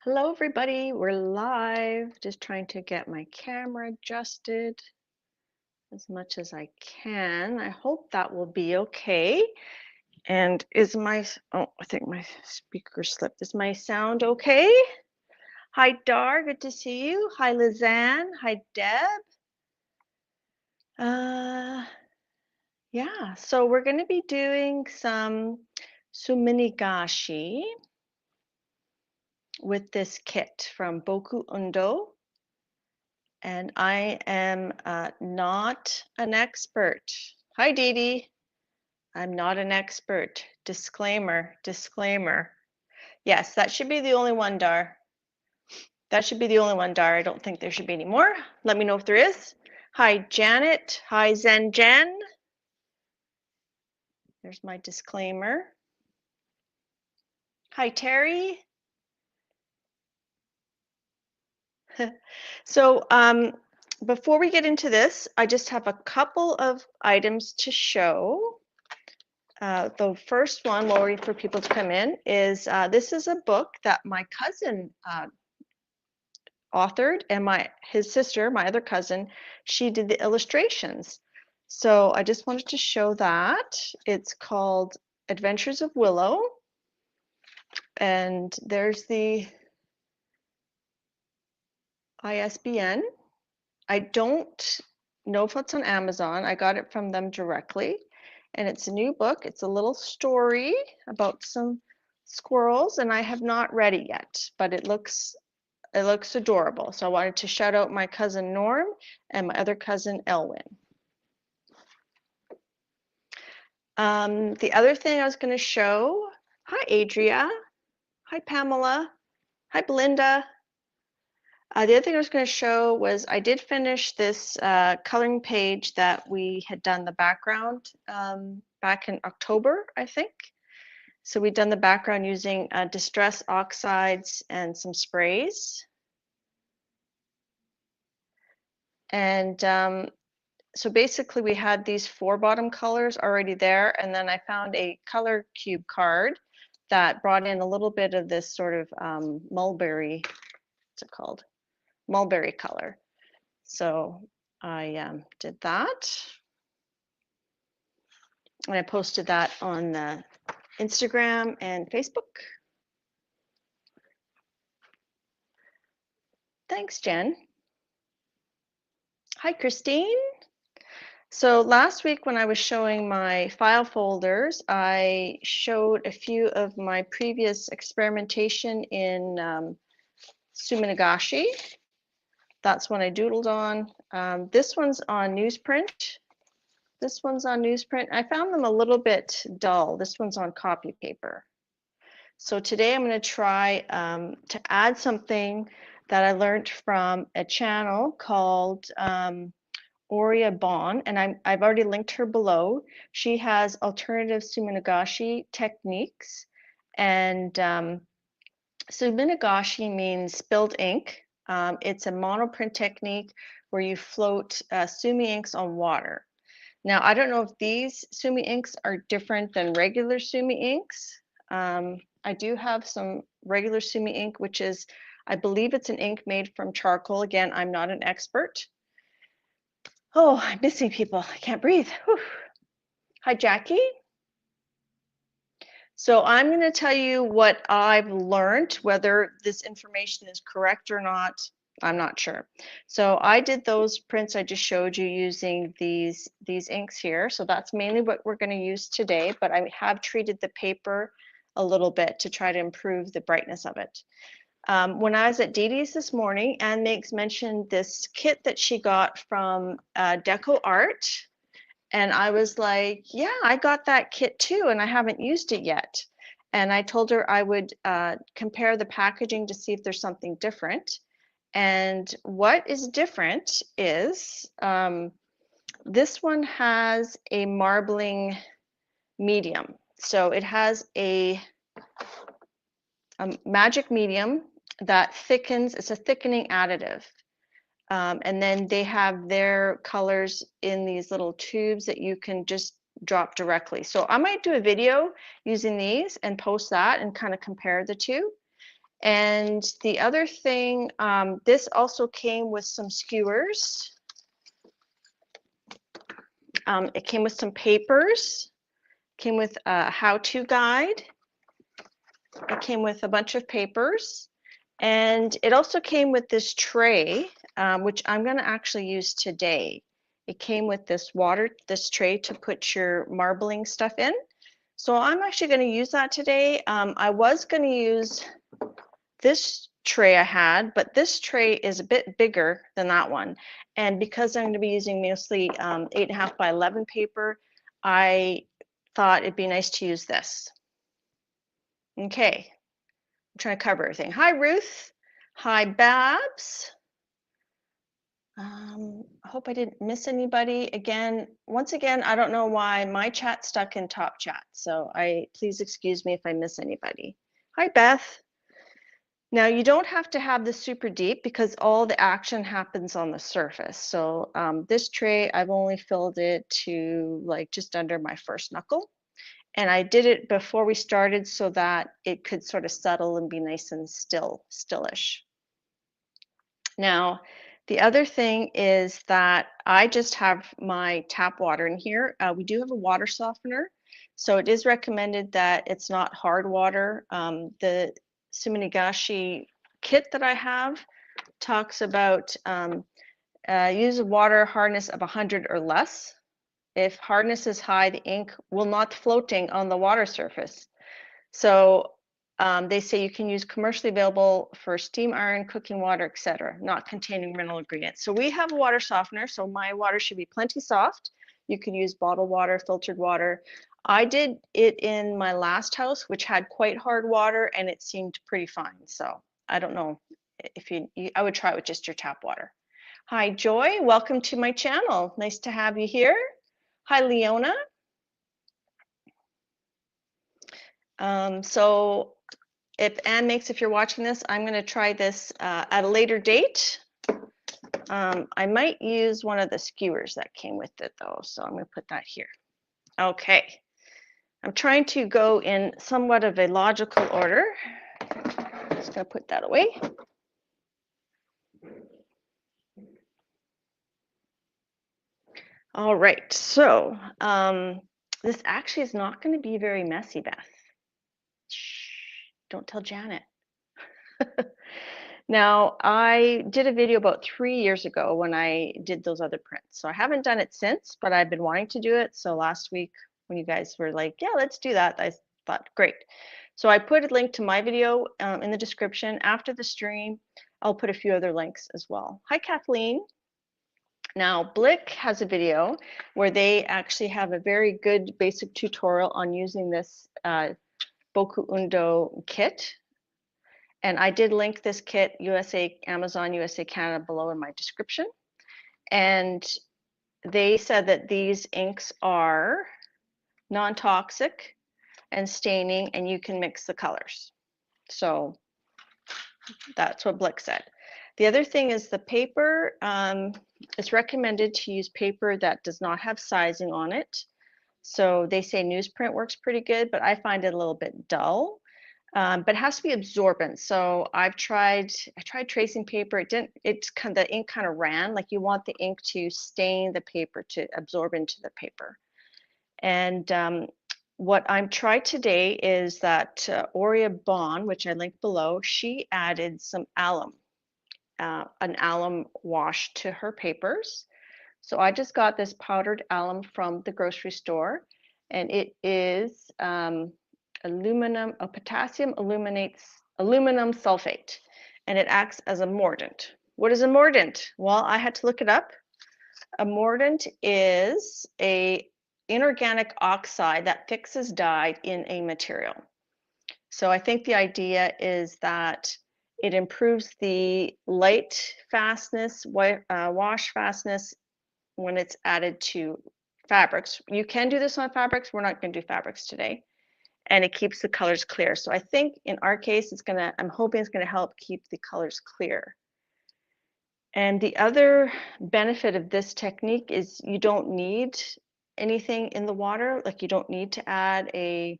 Hello, everybody. We're live. Just trying to get my camera adjusted as much as I can. I hope that will be okay. And is my, oh, I think my speaker slipped. Is my sound okay? Hi, Dar. Good to see you. Hi, Lizanne. Hi, Deb. Yeah, so we're going to be doing some Suminigashi with this kit from Boku Undo. And I am not an expert. Hi, Dee Dee. I'm not an expert. Disclaimer, disclaimer. Yes, that should be the only one, Dar. That should be the only one, Dar. I don't think there should be any more. Let me know if there is. Hi, Janet. Hi, Zen Jen. There's my disclaimer. Hi, Terry. So before we get into this, I just have a couple of items to show. The first one, while we wait for people to come in, is this is a book that my cousin authored, and his sister, my other cousin, she did the illustrations. So I just wanted to show that. It's called Adventures of Willow, and there's the ISBN. I don't know if it's on Amazon. I got it from them directly. And it's a new book. It's a little story about some squirrels, and I have not read it yet, but it looks adorable. So I wanted to shout out my cousin Norm and my other cousin Elwin. The other thing I was going to show, hi Adria, hi Pamela, hi Belinda. The other thing I was going to show was I did finish this coloring page that we had done the background back in October, I think. So we'd done the background using distress oxides and some sprays. And so basically we had these 4 bottom colors already there, and then I found a color cube card that brought in a little bit of this sort of mulberry, what's it called? Mulberry color. So I did that. And I posted that on Instagram and Facebook. Thanks, Jen. Hi, Christine. So last week when I was showing my file folders, I showed a few of my previous experimentation in Suminagashi. That's one I doodled on. This one's on newsprint. This one's on newsprint. I found them a little bit dull. This one's on copy paper. So today I'm going to try to add something that I learned from a channel called Aurea Bon, and I've already linked her below. She has alternative Suminagashi techniques, and Suminagashi means spilled ink. It's a monoprint technique where you float sumi inks on water. Now, I don't know if these sumi inks are different than regular sumi inks. I do have some regular sumi ink, which is, I believe it's an ink made from charcoal. Again, I'm not an expert. Oh, I'm missing people. I can't breathe. Whew. Hi, Jackie. So I'm going to tell you what I've learned. Whether this information is correct or not, I'm not sure. So I did those prints I just showed you using these inks here. So that's mainly what we're going to use today, but I have treated the paper a little bit to try to improve the brightness of it. When I was at Dee Dee's this morning, Anne Meeks mentioned this kit that she got from Deco Art. And I was like, yeah, I got that kit too, and I haven't used it yet. And I told her I would compare the packaging to see if there's something different. And what is different is this one has a marbling medium. So it has a magic medium that thickens. It's a thickening additive. And then they have their colors in these little tubes that you can just drop directly. So I might do a video using these and post that and kind of compare the two. And the other thing, this also came with some skewers. It came with some papers, came with a how-to guide. It came with a bunch of papers, and it also came with this tray, which I'm going to actually use today. It came with this tray to put your marbling stuff in. So I'm actually going to use that today. I was going to use this tray I had, but this tray is a bit bigger than that one. And because I'm going to be using mostly 8.5 by 11 paper, I thought it'd be nice to use this. Okay, I'm trying to cover everything. Hi, Ruth. Hi, Babs. I hope I didn't miss anybody. Once again, I don't know why my chat stuck in top chat, so please excuse me if I miss anybody. Hi, Beth. Now, you don't have to have this super deep because all the action happens on the surface. So this tray, I've only filled it to like just under my first knuckle. And I did it before we started so that it could sort of settle and be nice and stillish. Now, the other thing is that I just have my tap water in here. We do have a water softener, so it is recommended that it's not hard water. The Suminigashi kit that I have talks about use a water hardness of 100 or less. If hardness is high, the ink will not floating on the water surface. So they say you can use commercially available for steam iron, cooking water, etc., not containing mineral ingredients. So we have a water softener, so my water should be plenty soft. You could use bottled water, filtered water. I did it in my last house, which had quite hard water, and it seemed pretty fine. So I don't know if I would try it with just your tap water. Hi, Joy. Welcome to my channel. Nice to have you here. Hi, Leona. So if you're watching this, I'm going to try this at a later date. I might use one of the skewers that came with it though, so I'm going to put that here. Okay, I'm trying to go in somewhat of a logical order. Just going to put that away. All right, so this actually is not going to be very messy, Beth. Shh, don't tell Janet. Now, I did a video about 3 years ago when I did those other prints. So I haven't done it since, but I've been wanting to do it. So last week when you guys were like, yeah, let's do that, I thought, great. So I put a link to my video in the description. After the stream, I'll put a few other links as well. Hi, Kathleen. Now, Blick has a video where they actually have a very good basic tutorial on using this Boku Undo kit. And I did link this kit, Amazon, USA, Canada, below in my description. And they said that these inks are non-toxic and staining, and you can mix the colors. So that's what Blick said. The other thing is the paper. It's recommended to use paper that does not have sizing on it. So they say newsprint works pretty good, but I find it a little bit dull. But it has to be absorbent. So I tried tracing paper. The ink kind of ran. Like you want the ink to stain the paper, to absorb into the paper. And what I'm trying today is that Aurea Bond, which I linked below, she added some alum, an alum wash to her papers. So I just got this powdered alum from the grocery store, and it is potassium aluminum sulfate, and it acts as a mordant. What is a mordant? Well, I had to look it up. A mordant is a inorganic oxide that fixes dye in a material. So I think the idea is that it improves the light fastness, wash fastness when it's added to fabrics. You can do this on fabrics. We're not going to do fabrics today. And it keeps the colors clear. So I think in our case, I'm hoping it's going to help keep the colors clear. And the other benefit of this technique is you don't need anything in the water. Like you don't need to add a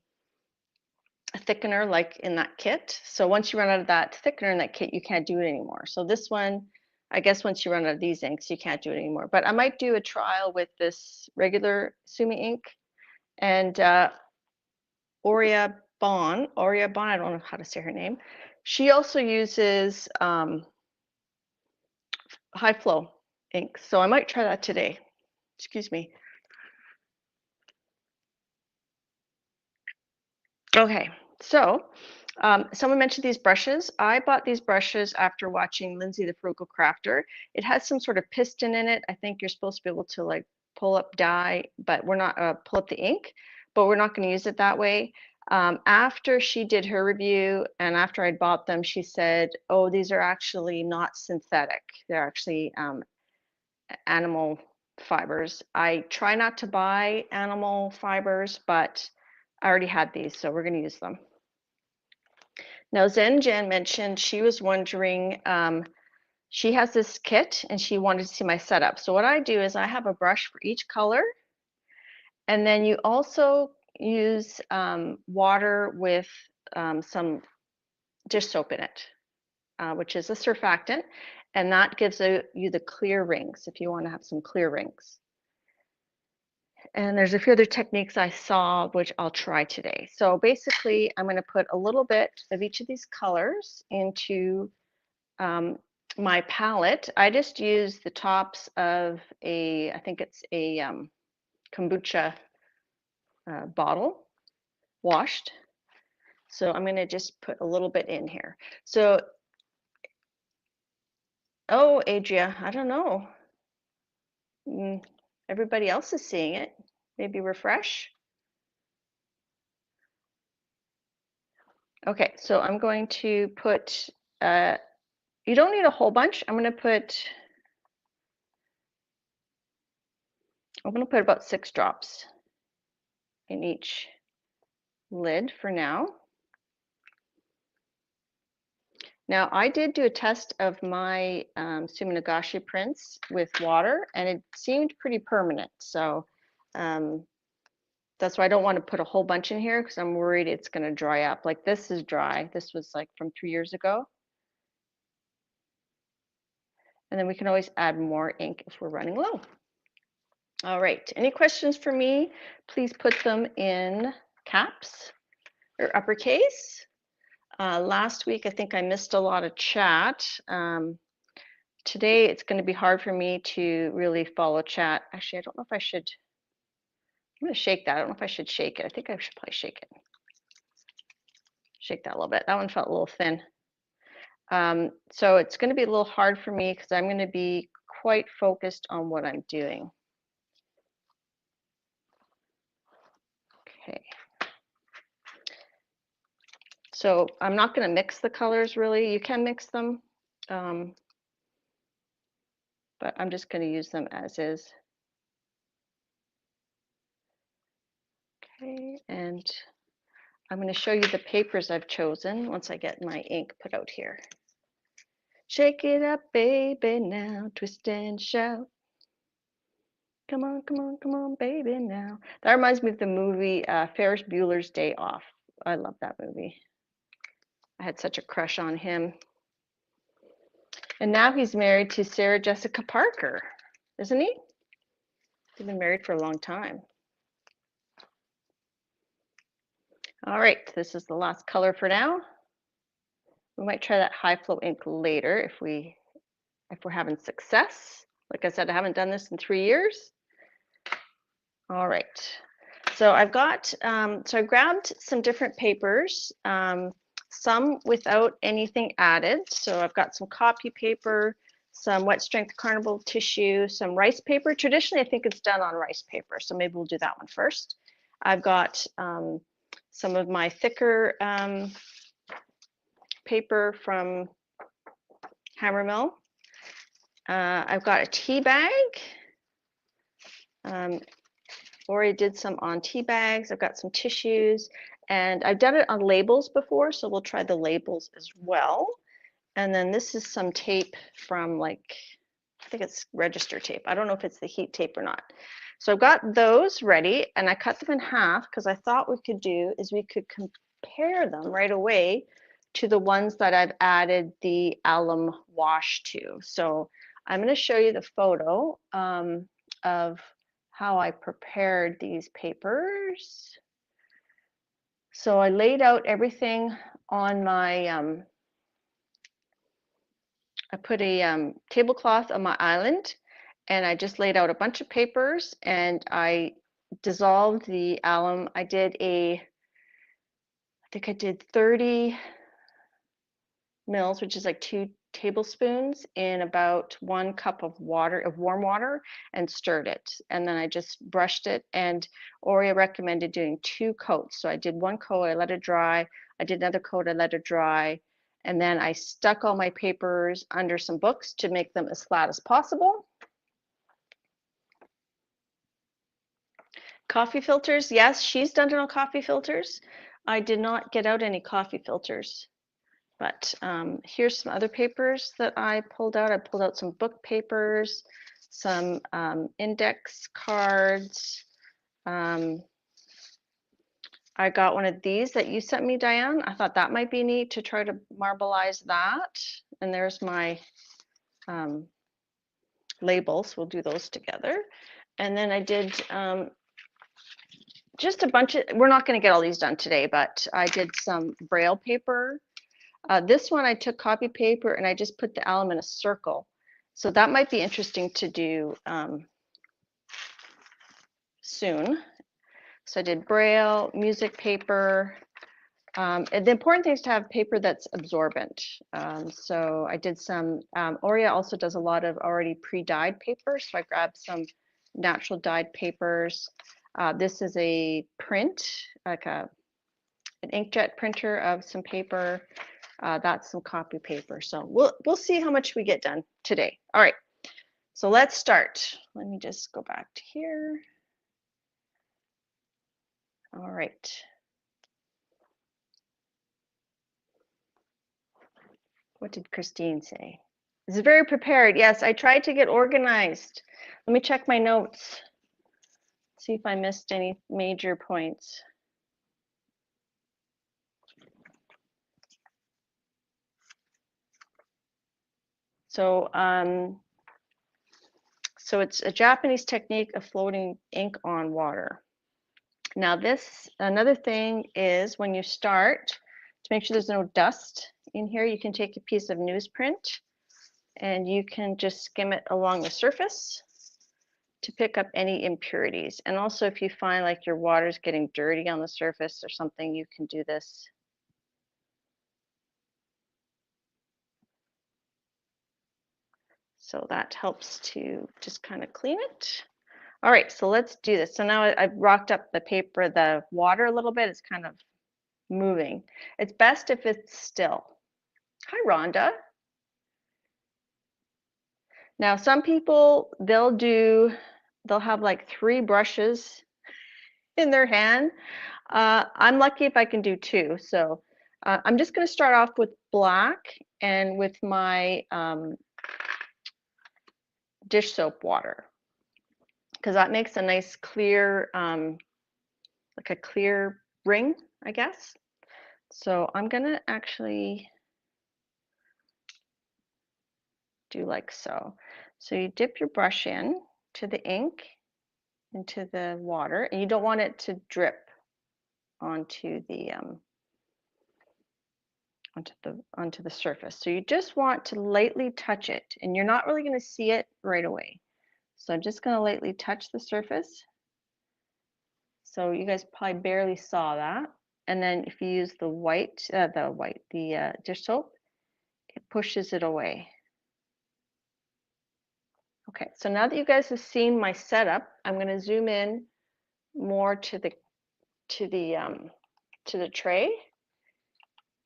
thickener like in that kit. So once you run out of that thickener in that kit, you can't do it anymore. So this one, I guess once you run out of these inks, you can't do it anymore. But I might do a trial with this regular Sumi ink and Aurea Bon, I don't know how to say her name. She also uses high flow ink. So I might try that today. Excuse me. Okay, so someone mentioned these brushes. I bought these brushes after watching Lindsay the Frugal Crafter. It has some sort of piston in it. I think you're supposed to be able to like pull up dye, but we're not pull up the ink, but we're not going to use it that way. After she did her review and after I bought them, she said, "Oh, these are actually not synthetic. They're actually animal fibers." I try not to buy animal fibers, but I already had these, so we're going to use them. Now, Zen Jan mentioned she was wondering, she has this kit and she wanted to see my setup. So what I do is I have a brush for each color, and then you also use water with some dish soap in it, which is a surfactant, and that gives you the clear rings if you want to have some clear rings. And there's a few other techniques I saw, which I'll try today. So basically, I'm going to put a little bit of each of these colors into my palette. I just use the tops of I think it's a kombucha bottle, washed. So I'm going to just put a little bit in here. So, oh, Adria, I don't know. Everybody else is seeing it. Maybe refresh. Okay, so I'm going to put, you don't need a whole bunch. I'm going to put about 6 drops in each lid for now. Now, I did do a test of my Suminagashi prints with water, and it seemed pretty permanent. So that's why I don't want to put a whole bunch in here because I'm worried it's going to dry up. Like this is dry. This was like from 3 years ago. And then we can always add more ink if we're running low. All right, any questions for me? Please put them in caps or uppercase. Last week, I think I missed a lot of chat. Today, it's going to be hard for me to really follow chat. Actually, I don't know if I should. I'm going to shake that. I don't know if I should shake it. I think I should probably shake it. Shake that a little bit. That one felt a little thin. So it's going to be a little hard for me because I'm going to be quite focused on what I'm doing. Okay. So I'm not going to mix the colors really. You can mix them, but I'm just going to use them as is. Okay, and I'm going to show you the papers I've chosen once I get my ink put out here. Shake it up, baby, now, twist and shout. Come on, come on, come on, baby, now. That reminds me of the movie Ferris Bueller's Day Off. I love that movie. I had such a crush on him. And now he's married to Sarah Jessica Parker, isn't he? They've been married for a long time. All right, this is the last color for now. We might try that high flow ink later if we're having success. Like I said, I haven't done this in 3 years. All right, so I've got, so I grabbed some different papers, some without anything added. So I've got some copy paper, some wet strength carnival tissue, some rice paper. Traditionally, I think it's done on rice paper, so maybe we'll do that one first. I've got some of my thicker paper from Hammermill. I've got a tea bag. Already did some on tea bags. I've got some tissues, and I've done it on labels before, so we'll try the labels as well. And then this is some tape from, like, I think it's register tape. I don't know if it's the heat tape or not. So I've got those ready, and I cut them in half because I thought what we could do is we could compare them right away to the ones that I've added the alum wash to. So I'm going to show you the photo of how I prepared these papers. So I laid out everything on my, I put a tablecloth on my island, and I just laid out a bunch of papers, and I dissolved the alum. I think I did 30 mils, which is like 2 tablespoons, in about 1 cup of water, of warm water, and stirred it. And then I just brushed it. And Oria recommended doing 2 coats. So I did 1 coat, I let it dry. I did another coat, I let it dry. And then I stuck all my papers under some books to make them as flat as possible. Coffee filters, yes, she's done it on coffee filters. I did not get out any coffee filters. But here's some other papers that I pulled out. I pulled out some book papers, some index cards. I got one of these that you sent me, Diane. I thought that might be neat to try to marbleize that. And there's my labels. We'll do those together. And then I did just a bunch of, we're not going to get all these done today, but I did some Braille paper. This one I took copy paper and I just put the alum in a circle. So that might be interesting to do soon. So I did Braille, music paper. And the important thing is to have paper that's absorbent. So I did some, Oria also does a lot of already pre-dyed paper. So I grabbed some natural dyed papers. This is a print, like an inkjet printer of some paper. That's some copy paper. So we'll see how much we get done today. All right, so let's start. Let me just go back to here. All right. What did Christine say? This is very prepared. Yes, I tried to get organized. Let me check my notes. See if I missed any major points. So, so it's a Japanese technique of floating ink on water. Now this, another thing is when you start, to make sure there's no dust in here, you can take a piece of newsprint and you can just skim it along the surface to pick up any impurities. And also if you find like your water's getting dirty on the surface or something, you can do this. So that helps to just kind of clean it. All right, so let's do this. So now I've rocked up the paper, the water a little bit. It's kind of moving. It's best if it's still. Hi, Rhonda. Now, some people, they'll have like 3 brushes in their hand. I'm lucky if I can do 2. So I'm just going to start off with black and with my dish soap water, because that makes a nice clear, like a clear ring, I guess. So I'm going to actually do like so. So you dip your brush in to the ink, into the water, and you don't want it to drip onto the onto the surface. So you just want to lightly touch it, and you're not really going to see it right away. So I'm just going to lightly touch the surface. So you guys probably barely saw that. And then if you use the dish soap, it pushes it away. Okay, so now that you guys have seen my setup, I'm going to zoom in more to the tray.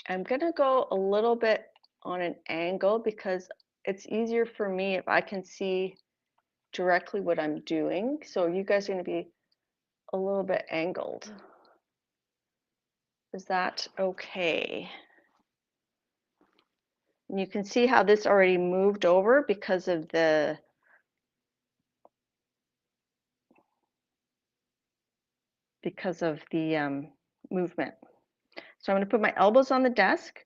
I'm going to go a little bit on an angle because it's easier for me if I can see directly what I'm doing. So you guys are going to be a little bit angled. Is that okay? And you can see how this already moved over because of the movement. So I'm going to put my elbows on the desk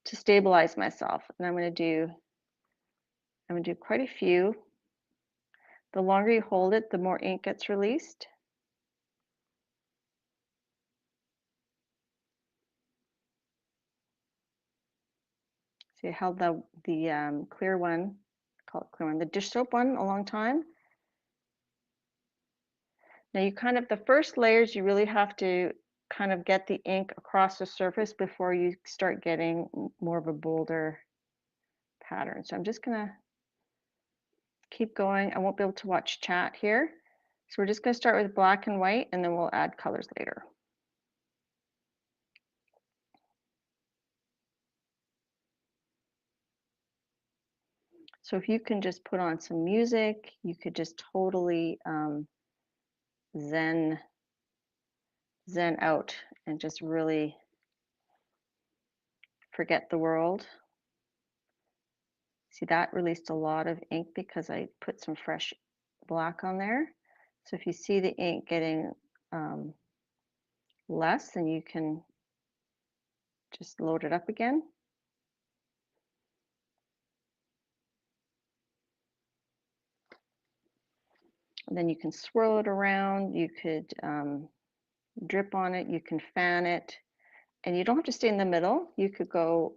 to stabilize myself. And I'm going to do quite a few. The longer you hold it, the more ink gets released. See, I held the clear one, call it clear one, the dish soap one a long time. Now you kind of, the first layers, you really have to kind of get the ink across the surface before you start getting more of a bolder pattern. So I'm just gonna keep going. I won't be able to watch chat here. So we're just gonna start with black and white, and then we'll add colors later. So if you can just put on some music, you could just totally zen out and just really forget the world. See, that released a lot of ink because I put some fresh black on there. So if you see the ink getting less, then you can just load it up again. And then you can swirl it around, you could drip on it, you can fan it, and you don't have to stay in the middle. You could go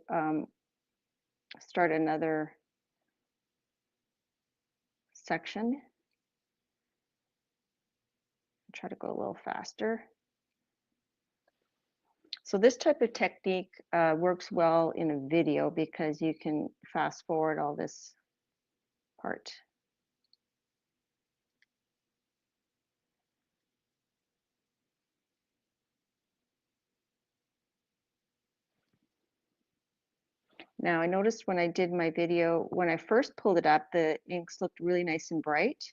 start another section. Try to go a little faster. So this type of technique works well in a video because you can fast forward all this part. Now I noticed when I did my video, when I first pulled it up, the inks looked really nice and bright.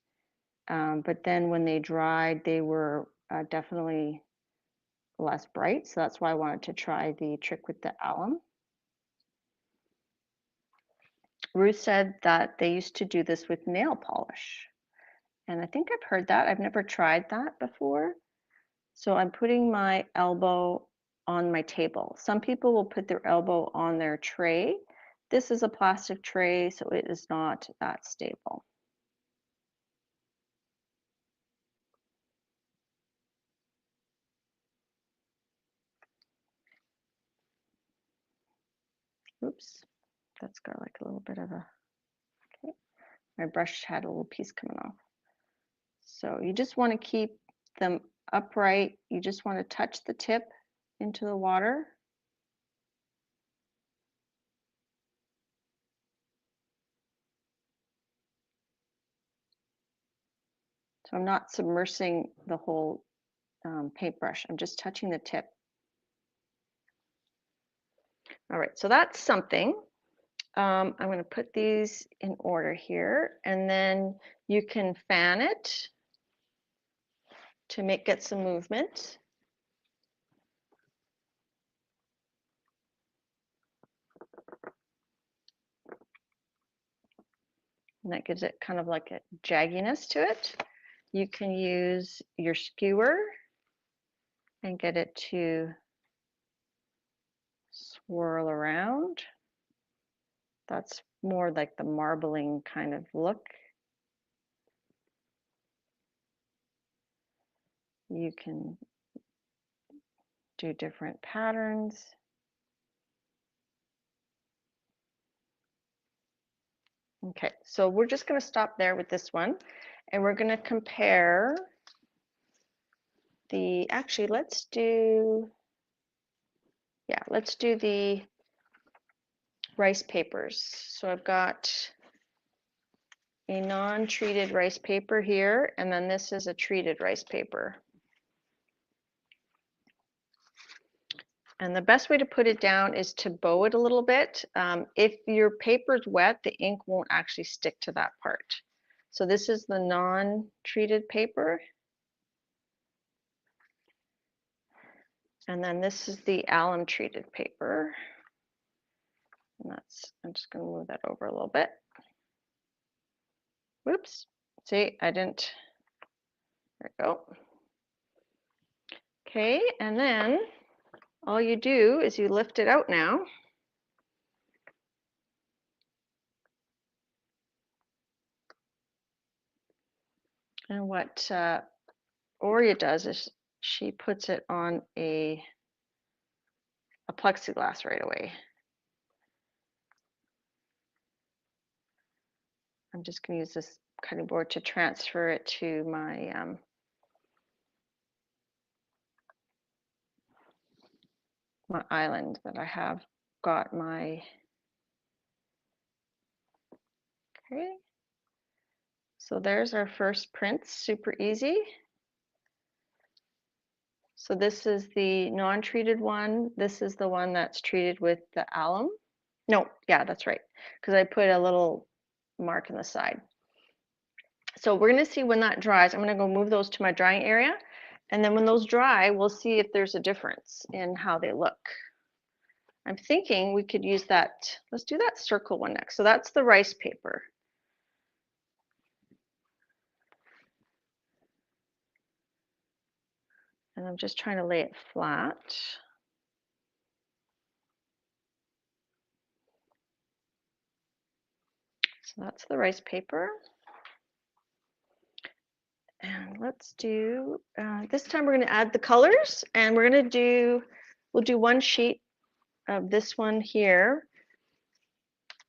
But then when they dried, they were definitely less bright. So that's why I wanted to try the trick with the alum. Ruth said that they used to do this with nail polish. And I think I've heard that. I've never tried that before. So I'm putting my elbow on my table. Some people will put their elbow on their tray. This is a plastic tray, so it is not that stable. Oops, that's got like a little bit of a, okay. My brush had a little piece coming off. So you just want to keep them upright. You just want to touch the tip into the water. So I'm not submersing the whole paintbrush. I'm just touching the tip. All right, so that's something. I'm going to put these in order here, and then you can fan it to get some movement. And that gives it kind of like a jagginess to it. You can use your skewer and get it to swirl around. That's more like the marbling kind of look. You can do different patterns. Okay, so we're just going to stop there with this one, and we're going to compare the, actually let's do the rice papers. So I've got a non-treated rice paper here, and then this is a treated rice paper. And the best way to put it down is to bow it a little bit. If your paper is wet, the ink won't actually stick to that part. So this is the non-treated paper. And then this is the alum treated paper. And that's, I'm just going to move that over a little bit. Whoops. See, I didn't, there we go. Okay, and then all you do is you lift it out now. And what Oria does is she puts it on a plexiglass right away. I'm just going to use this cutting board to transfer it to my my island that I have got my, okay. So there's our first print, super easy. So this is the non-treated one. This is the one that's treated with the alum. No, yeah, that's right. Because I put a little mark in the side. So we're going to see when that dries. I'm going to go move those to my drying area. And then when those dry, we'll see if there's a difference in how they look. I'm thinking we could use that. Let's do that circle one next. So that's the rice paper. And I'm just trying to lay it flat. So that's the rice paper. And let's do, this time we're going to add the colors, and we're going to do, we'll do one sheet of this one here,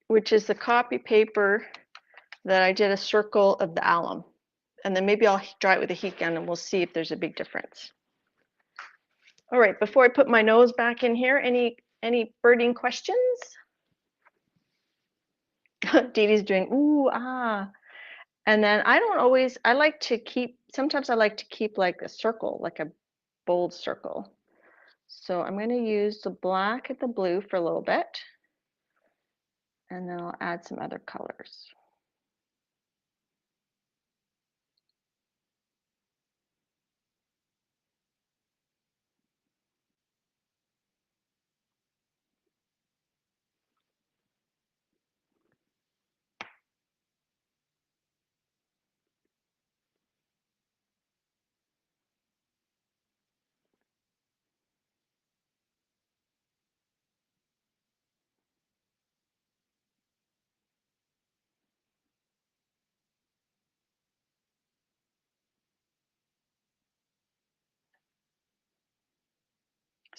which is the copy paper that I did a circle of the alum. And then maybe I'll dry it with a heat gun and we'll see if there's a big difference. All right, before I put my nose back in here, any birding questions? Dee Dee's doing, ooh, ah. And then I don't always, I like to keep, sometimes I like to keep like a circle, like a bold circle. So I'm going to use the black and the blue for a little bit. And then I'll add some other colors.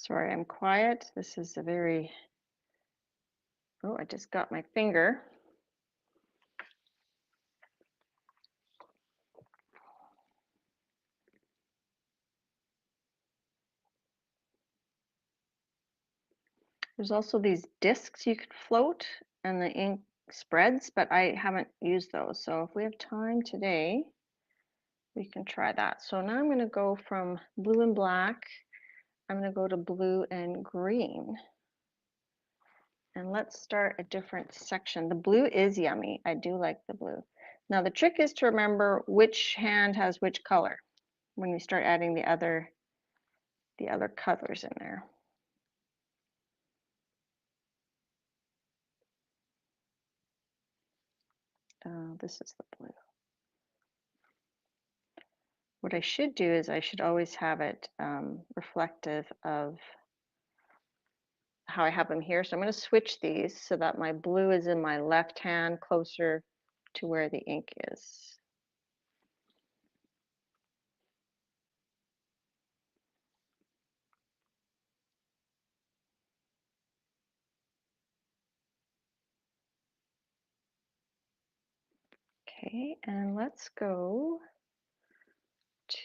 Sorry, I'm quiet. This is a very, oh, I just got my finger. There's also these discs you could float and the ink spreads, but I haven't used those. So if we have time today, we can try that. So now I'm going to go from blue and black. I'm going to go to blue and green. And let's start a different section. The blue is yummy. I do like the blue. Now the trick is to remember which hand has which color when you start adding the other colors in there. This is the blue. What I should do is I should always have it reflective of how I have them here. So I'm going to switch these so that my blue is in my left hand closer to where the ink is. Okay, and let's go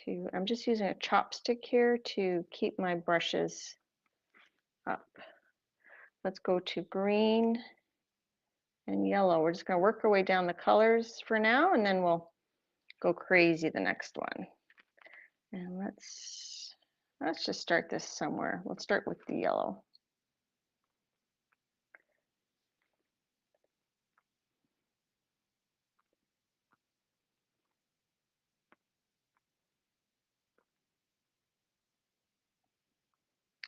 to, I'm just using a chopstick here to keep my brushes up. Let's go to green and yellow. We're just going to work our way down the colors for now, and then we'll go crazy the next one. And let's just start this somewhere. Let's start with the yellow.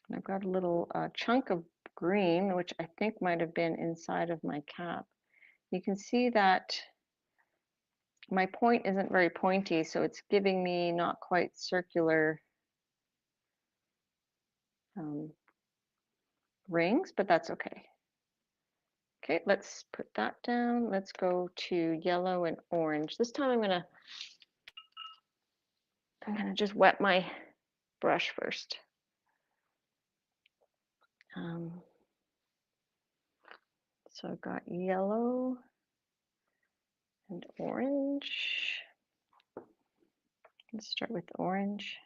And I've got a little chunk of green, which I think might have been inside of my cap. You can see that my point isn't very pointy, so it's giving me not quite circular rings, but that's okay. Okay, let's put that down. Let's go to yellow and orange. This time I'm gonna just wet my brush first. So I've got yellow and orange. Let's start with orange.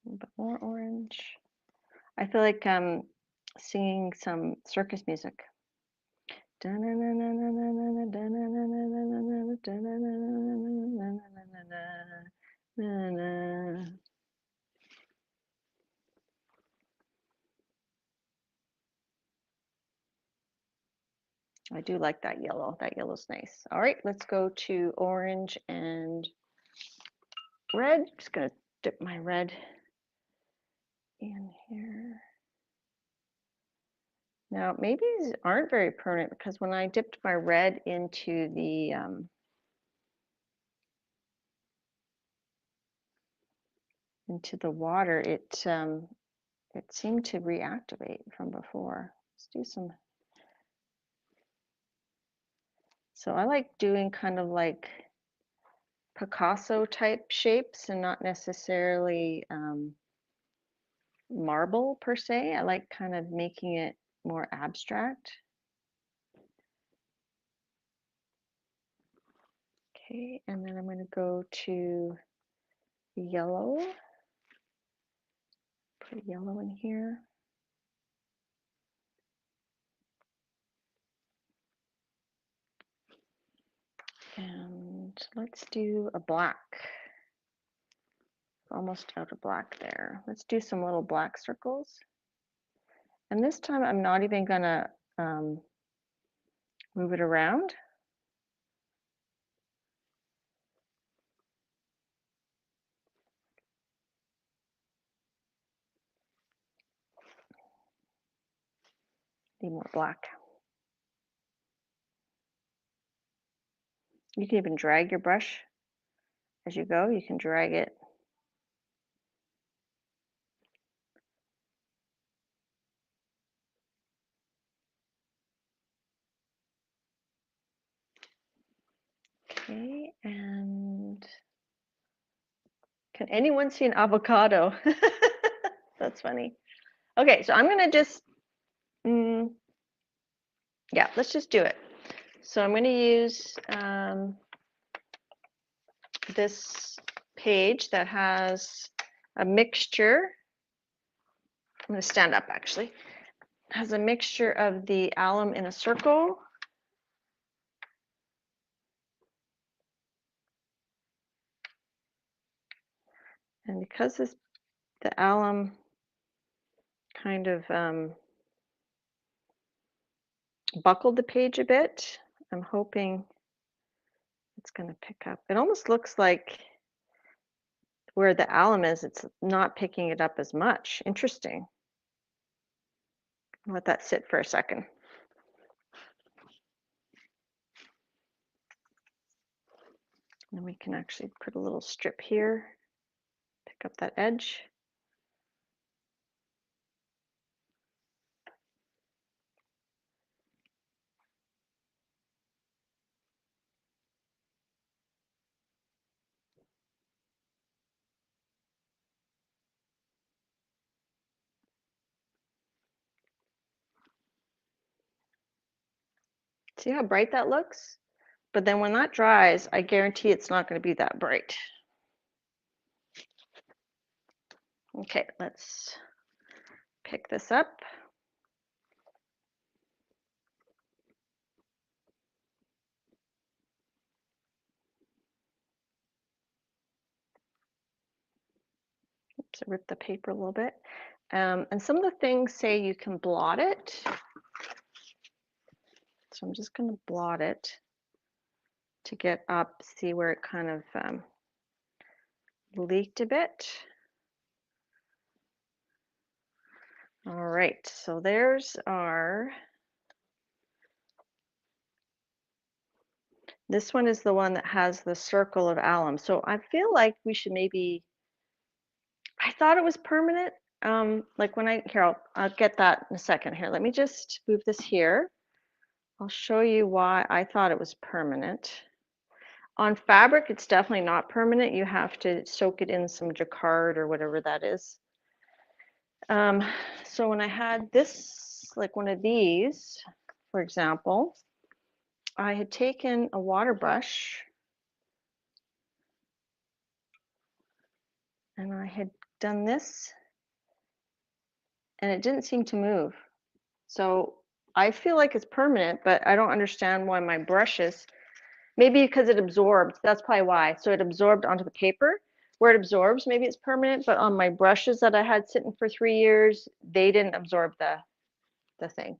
A little bit more orange. I feel like I'm singing some circus music. I do like that yellow. That yellow's nice. All right, let's go to orange and red. Just gonna dip my red in here. Now, maybe these aren't very permanent because when I dipped my red into the water, it seemed to reactivate from before. Let's do some. So I like doing kind of like Picasso type shapes and not necessarily marble per se. I like kind of making it more abstract. Okay, and then I'm going to go to yellow. Put yellow in here. And let's do a black. Almost out of black there. Let's do some little black circles. And this time I'm not even gonna move it around. Need more black. You can even drag your brush as you go. You can drag it. Okay, and can anyone see an avocado? That's funny. Okay, so I'm gonna just, yeah, let's just do it. So I'm gonna use this page that has a mixture. I'm gonna stand up actually. Has a mixture of the alum in a circle. And because the alum kind of buckled the page a bit, I'm hoping it's going to pick up. It almost looks like where the alum is, it's not picking it up as much. Interesting. I'll let that sit for a second. And then we can actually put a little strip here, pick up that edge. See how bright that looks? But then when that dries, I guarantee it's not going to be that bright. Okay, let's pick this up. Oops, I ripped the paper a little bit. And some of the things say you can blot it. So I'm just going to blot it to get up, see where it kind of leaked a bit. All right, so there's our. This one is the one that has the circle of alum. So I feel like we should maybe, I thought it was permanent. Like when here, I'll get that in a second here. Let me just move this here. I'll show you why I thought it was permanent. On fabric, it's definitely not permanent. You have to soak it in some jacquard or whatever that is. So when I had this, like one of these, for example, I had taken a water brush and I had done this and it didn't seem to move. So I feel like it's permanent, but I don't understand why my brushes, maybe because it absorbed, that's probably why. So it absorbed onto the paper. Where it absorbs, maybe it's permanent, but on my brushes that I had sitting for 3 years, they didn't absorb the thing.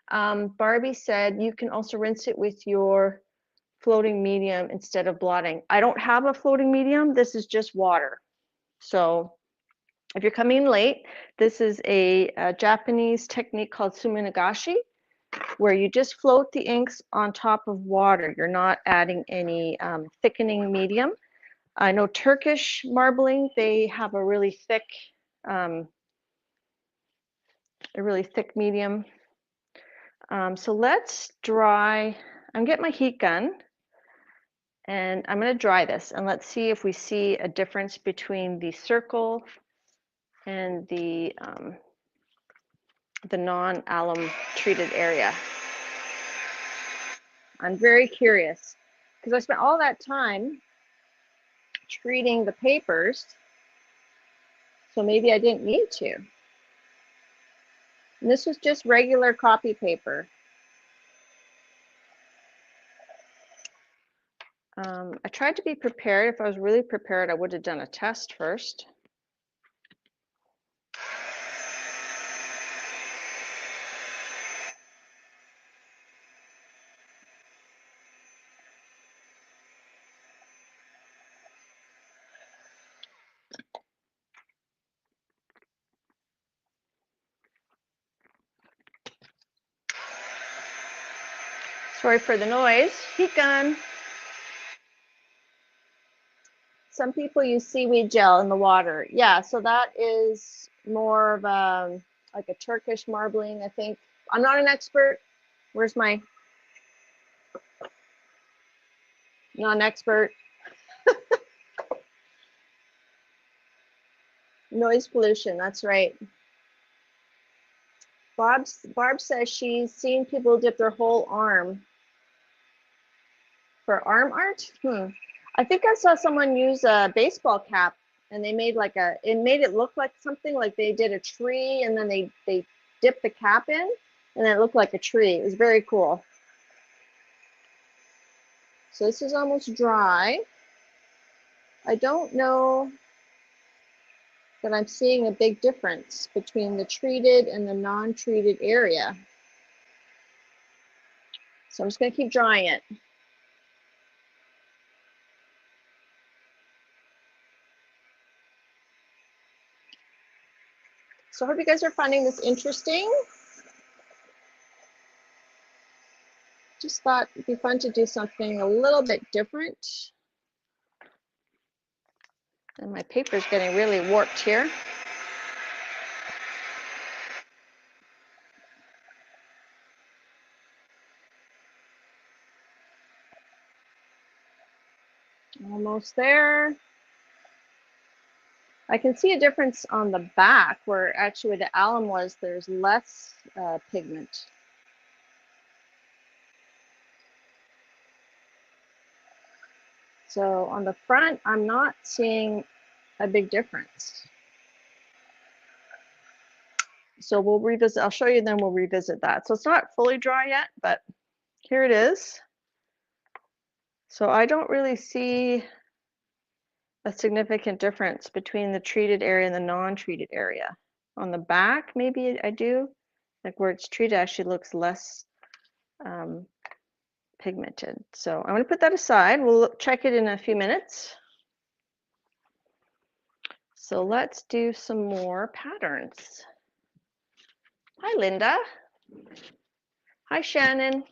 Barbie said you can also rinse it with your floating medium instead of blotting. I don't have a floating medium. This is just water. So if you're coming in late, this is a Japanese technique called Suminagashi, where you just float the inks on top of water. You're not adding any thickening medium. I know Turkish marbling, they have a really thick medium. So let's dry. I'm getting my heat gun and I'm going to dry this and let's see if we see a difference between the circle and the non-alum treated area. I'm very curious because I spent all that time treating the papers, so maybe I didn't need to. And this was just regular copy paper. I tried to be prepared. If I was really prepared, I would have done a test first. Sorry for the noise. Heat gun. Some people use seaweed gel in the water. Yeah, so that is more of a, like a Turkish marbling, I think. I'm not an expert. Where's my non-expert? Noise pollution, that's right. Barb says she's seen people dip their whole arm for arm art. I think I saw someone use a baseball cap and they made like it made it look like something, like they did a tree and then they dipped the cap in and it looked like a tree. It was very cool. So this is almost dry. I don't know that I'm seeing a big difference between the treated and the non-treated area. So I'm just going to keep drying it. So I hope you guys are finding this interesting. Just thought it'd be fun to do something a little bit different. And my paper is getting really warped here. Almost there. I can see a difference on the back where actually where the alum was, there's less pigment. So on the front, I'm not seeing a big difference. So we'll revisit, I'll show you, then we'll revisit that. So it's not fully dry yet, but here it is. So I don't really see a significant difference between the treated area and the non-treated area. On the back, maybe I do, like where it's treated actually looks less pigmented. So I'm going to put that aside. We'll check it in a few minutes. So let's do some more patterns. Hi, Linda. Hi, Shannon.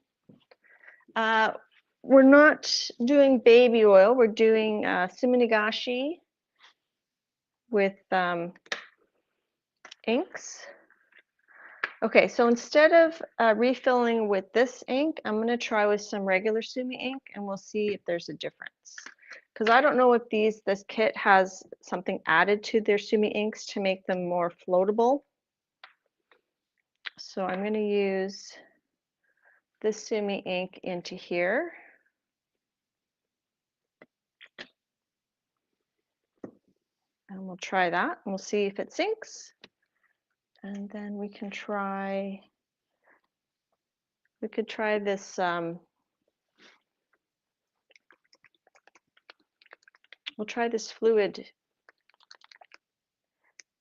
we're not doing baby oil, we're doing Suminigashi with inks. Okay, so instead of refilling with this ink, I'm going to try with some regular Sumi ink and we'll see if there's a difference. Because I don't know if this kit has something added to their Sumi inks to make them more floatable. So I'm going to use this Sumi ink into here. And we'll try that and we'll see if it sinks. And then we can try, we could try this, we'll try this fluid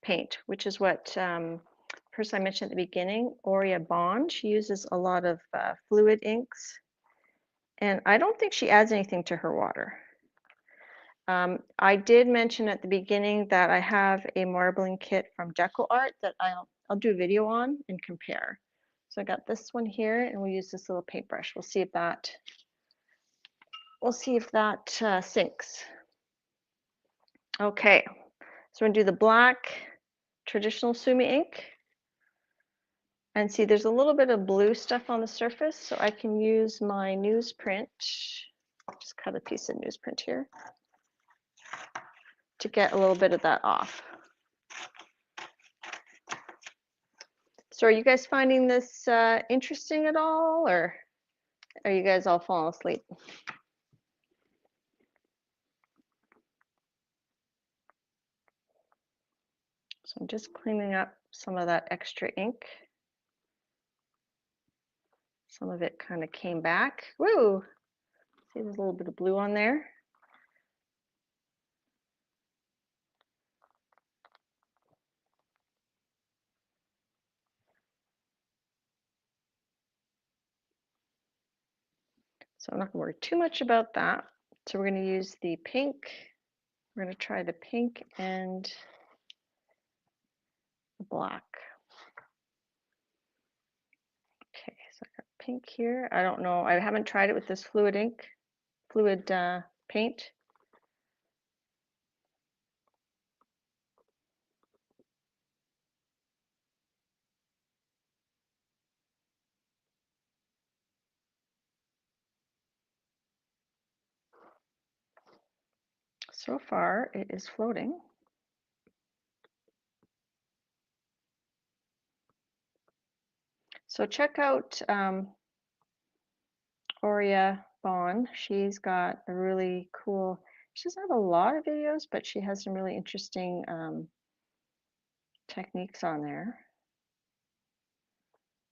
paint, which is what person I mentioned at the beginning, Aurea Bond. She uses a lot of fluid inks. And I don't think she adds anything to her water. I did mention at the beginning that I have a marbling kit from Deco Art that I'll do a video on and compare. So I got this one here and we'll use this little paintbrush. We'll see if that sinks. Okay, so we're gonna do the black traditional Sumi ink. And see, there's a little bit of blue stuff on the surface, so I can use my newsprint. Just cut a piece of newsprint here to get a little bit of that off. So are you guys finding this interesting at all, or are you guys all falling asleep? So I'm just cleaning up some of that extra ink. Some of it kind of came back. Woo! See, there's a little bit of blue on there. So I'm not going to worry too much about that. So we're going to use the pink. We're going to try the pink and the black. Okay, so I got pink here. I don't know. I haven't tried it with this fluid ink, fluid paint. So far, it is floating. So check out Aurea Bond. She's got a really cool, she doesn't have a lot of videos, but she has some really interesting techniques on there.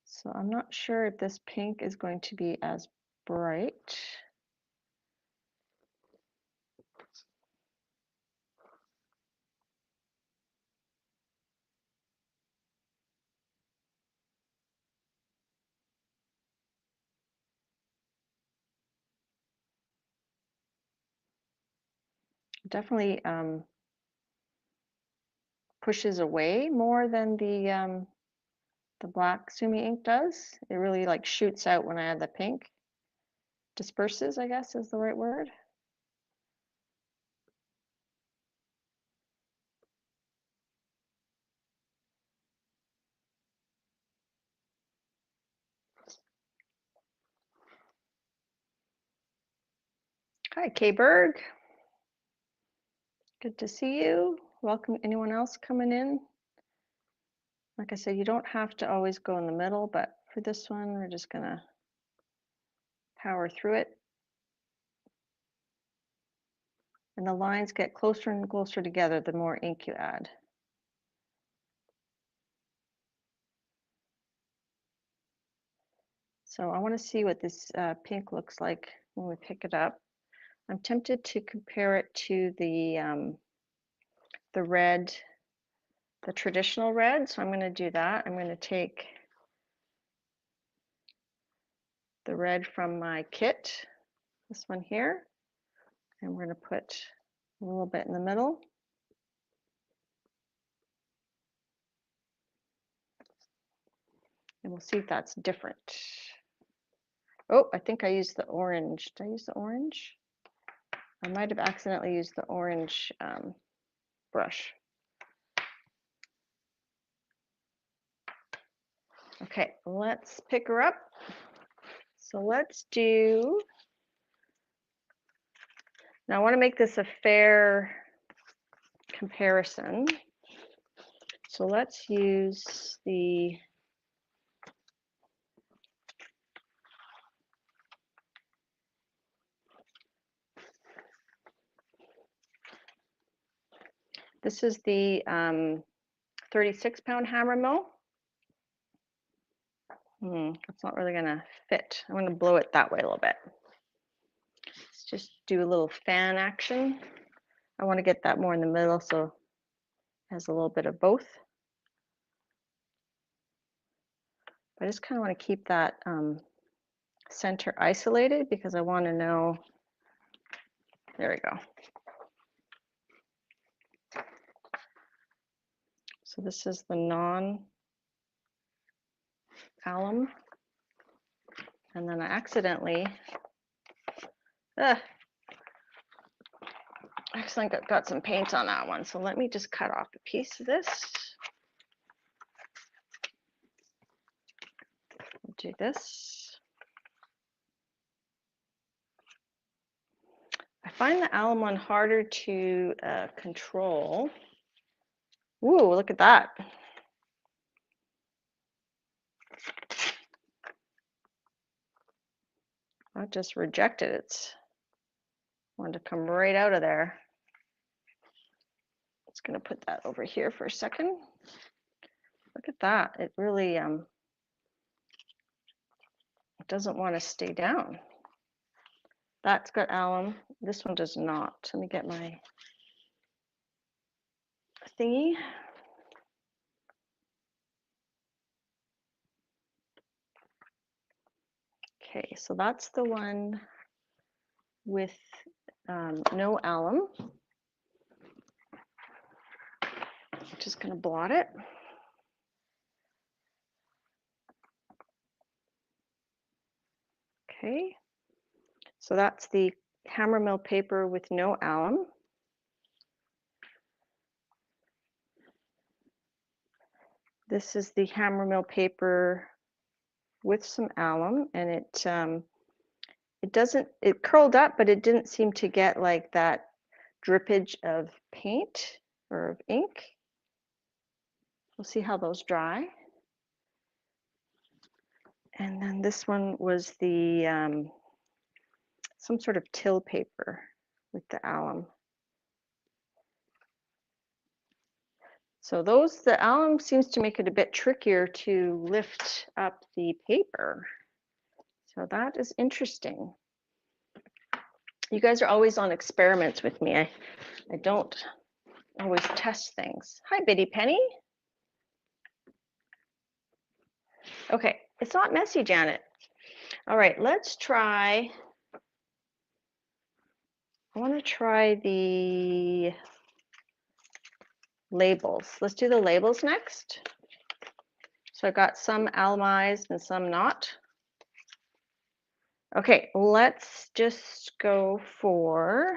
So I'm not sure if this pink is going to be as bright. Definitely pushes away more than the black Sumi ink does. It really like shoots out when I add the pink. Disperses, I guess is the right word. Hi, Kay Berg. Good to see you. Welcome anyone else coming in. Like I said, you don't have to always go in the middle, but for this one, we're just gonna power through it. And the lines get closer and closer together the more ink you add. So I want to see what this pink looks like when we pick it up. I'm tempted to compare it to the red, the traditional red. So I'm going to do that. I'm going to take the red from my kit, this one here, and we're going to put a little bit in the middle. And we'll see if that's different. Oh, I think I used the orange. Did I use the orange? I might have accidentally used the orange brush. Okay, let's pick her up. So let's do, now I want to make this a fair comparison. So let's use the, this is the 36-pound hammer mill. It's not really gonna fit. I'm gonna blow it that way a little bit. Let's just do a little fan action. I want to get that more in the middle, so it has a little bit of both. I just kind of want to keep that center isolated because I want to know, there we go. So this is the non-alum, and then I accidentally got some paint on that one. So let me just cut off a piece of this. Do this. I find the alum one harder to control. Ooh, look at that. I just rejected it. Wanted to come right out of there. Just gonna put that over here for a second. Look at that. It really it doesn't want to stay down. That's got alum. This one does not. Let me get my thingy. Okay, so that's the one with no alum. Just gonna blot it. Okay, so that's the hammer mill paper with no alum. This is the hammer mill paper with some alum, and it curled up, but it didn't seem to get like that drippage of paint or of ink. We'll see how those dry. And then this one was the some sort of till paper with the alum. So the alum seems to make it a bit trickier to lift up the paper. So that is interesting. You guys are always on experiments with me. I don't always test things. Hi, Biddy Penny. Okay, it's not messy, Janet. All right, let's try. I want to try the labels. Let's do the labels next. So I got some alumized and some not. Okay, let's just go for,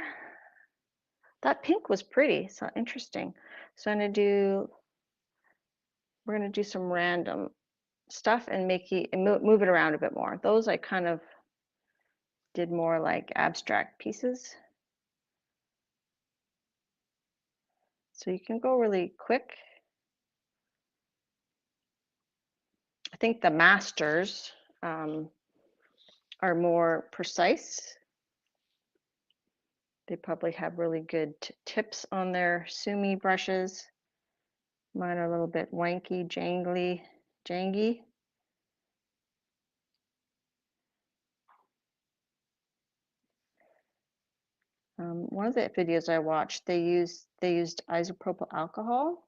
that pink was pretty, so interesting. So we're gonna do some random stuff and move it around a bit more. Those I kind of did more like abstract pieces. So you can go really quick. I think the masters are more precise. They probably have really good tips on their Sumi brushes. Mine are a little bit wanky, jangy. One of the videos I watched, they used isopropyl alcohol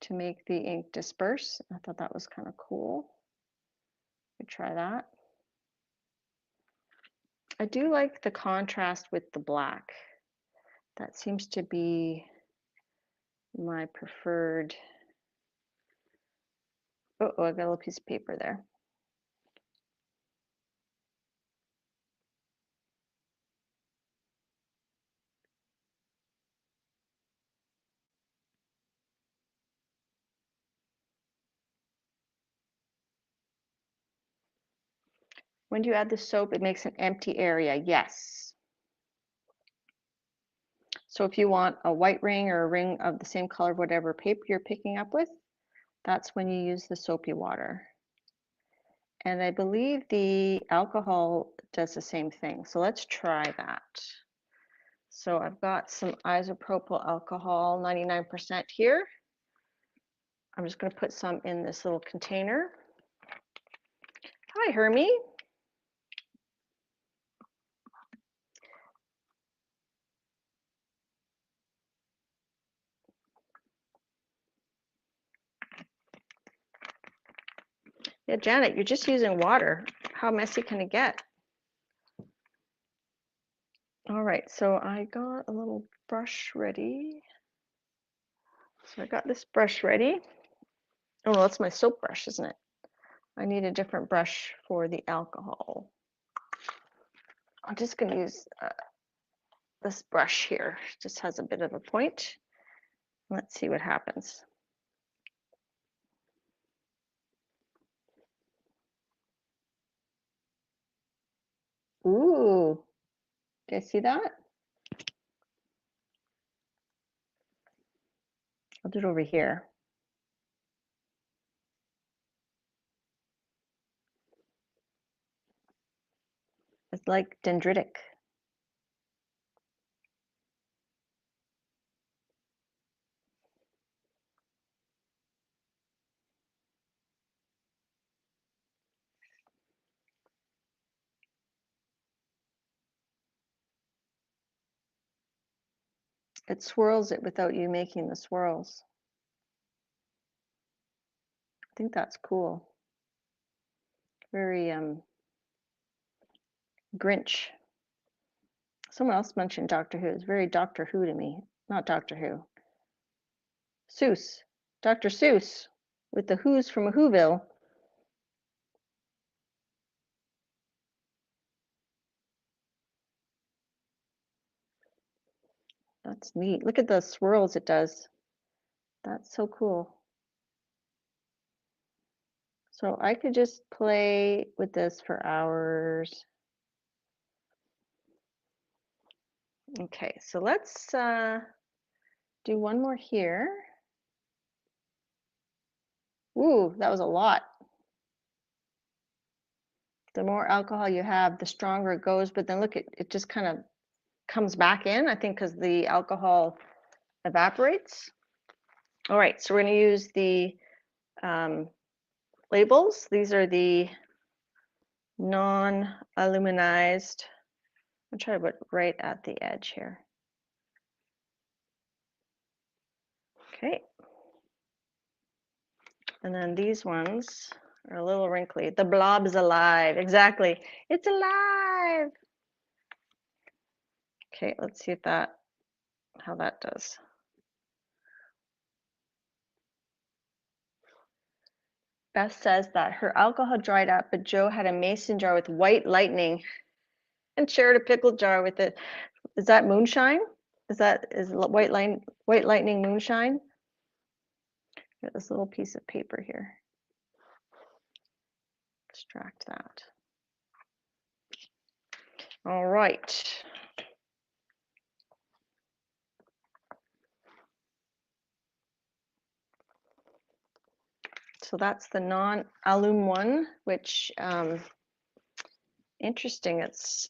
to make the ink disperse. I thought that was kind of cool. Could try that. I do like the contrast with the black. That seems to be my preferred. Oh, I got a little piece of paper there. When do you add the soap? It makes an empty area. Yes. So if you want a white ring or a ring of the same color of whatever paper you're picking up with, that's when you use the soapy water. And I believe the alcohol does the same thing. So let's try that. So I've got some isopropyl alcohol, 99% here. I'm just going to put some in this little container. Hi, Hermie. Yeah, Janet, you're just using water. How messy can it get? All right, so I got a little brush ready. So I got this brush ready. Oh, no, that's my soap brush, isn't it? I need a different brush for the alcohol. I'm just going to use this brush here. It just has a bit of a point. Let's see what happens. Ooh, do you see that? I'll do it over here. It's like dendritic. It swirls it without you making the swirls. I think that's cool. Very Grinch. Someone else mentioned Doctor Who. It's very Doctor Who to me. Not Doctor Who. Seuss. Dr. Seuss with the Who's from Whoville. That's neat. Look at the swirls it does. That's so cool. So I could just play with this for hours. Okay, so let's do one more here. Ooh, that was a lot. The more alcohol you have, the stronger it goes, but then look, it just kind of comes back in, I think, because the alcohol evaporates. All right, so we're going to use the labels. These are the non-aluminized. I'll try to put right at the edge here. Okay. And then these ones are a little wrinkly. The blob is alive. Exactly. It's alive. Okay, let's see if how that does. Beth says that her alcohol dried up, but Joe had a mason jar with white lightning and shared a pickle jar with it. Is that moonshine? Is white lightning moonshine? Got this little piece of paper here. Extract that. All right. So that's the non-alum one, which interesting.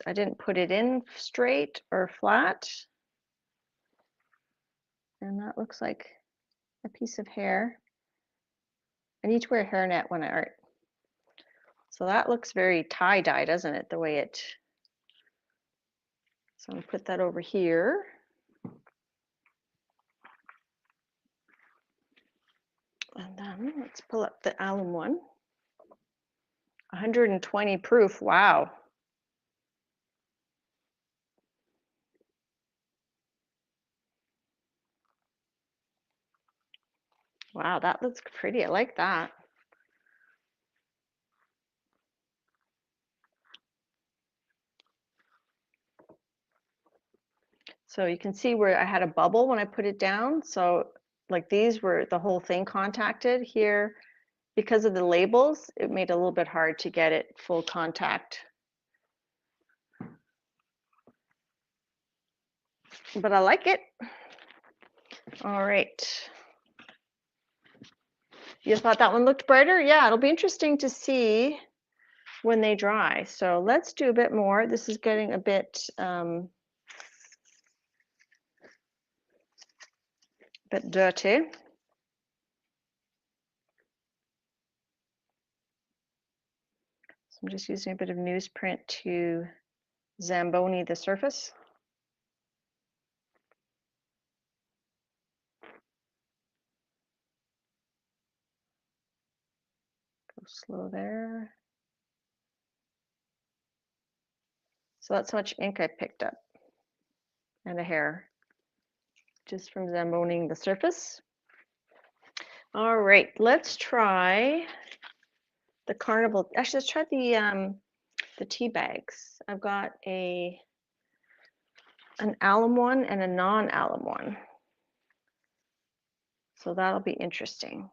I didn't put it in straight or flat. And that looks like a piece of hair. I need to wear a hairnet when I art. So that looks very tie-dye, doesn't it? The way it. So I'm gonna put that over here. And then let's pull up the alum one. 120 proof, wow. Wow, that looks pretty, I like that. So you can see where I had a bubble when I put it down. So like these were the whole thing contacted here. Because of the labels, it made it a little bit hard to get it full contact but I like it. All right. You thought that one looked brighter? Yeah, it'll be interesting to see when they dry. So let's do a bit more. This is getting a bit dirty. So I'm just using a bit of newsprint to Zamboni the surface. Go slow there. So that's how much ink I picked up, and a hair, just from Zamboning the surface. All right, let's try the carnival. Actually, let's try the tea bags. I've got an alum one and a non-alum one. So that'll be interesting.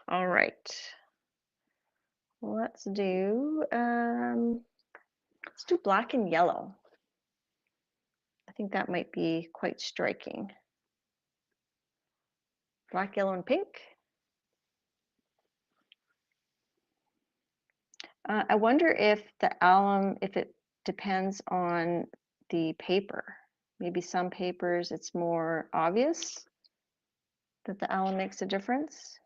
All right. Let's do black and yellow. I think that might be quite striking. Black, yellow, and pink. I wonder if the alum, if it depends on the paper. Maybe some papers it's more obvious that the alum makes a difference.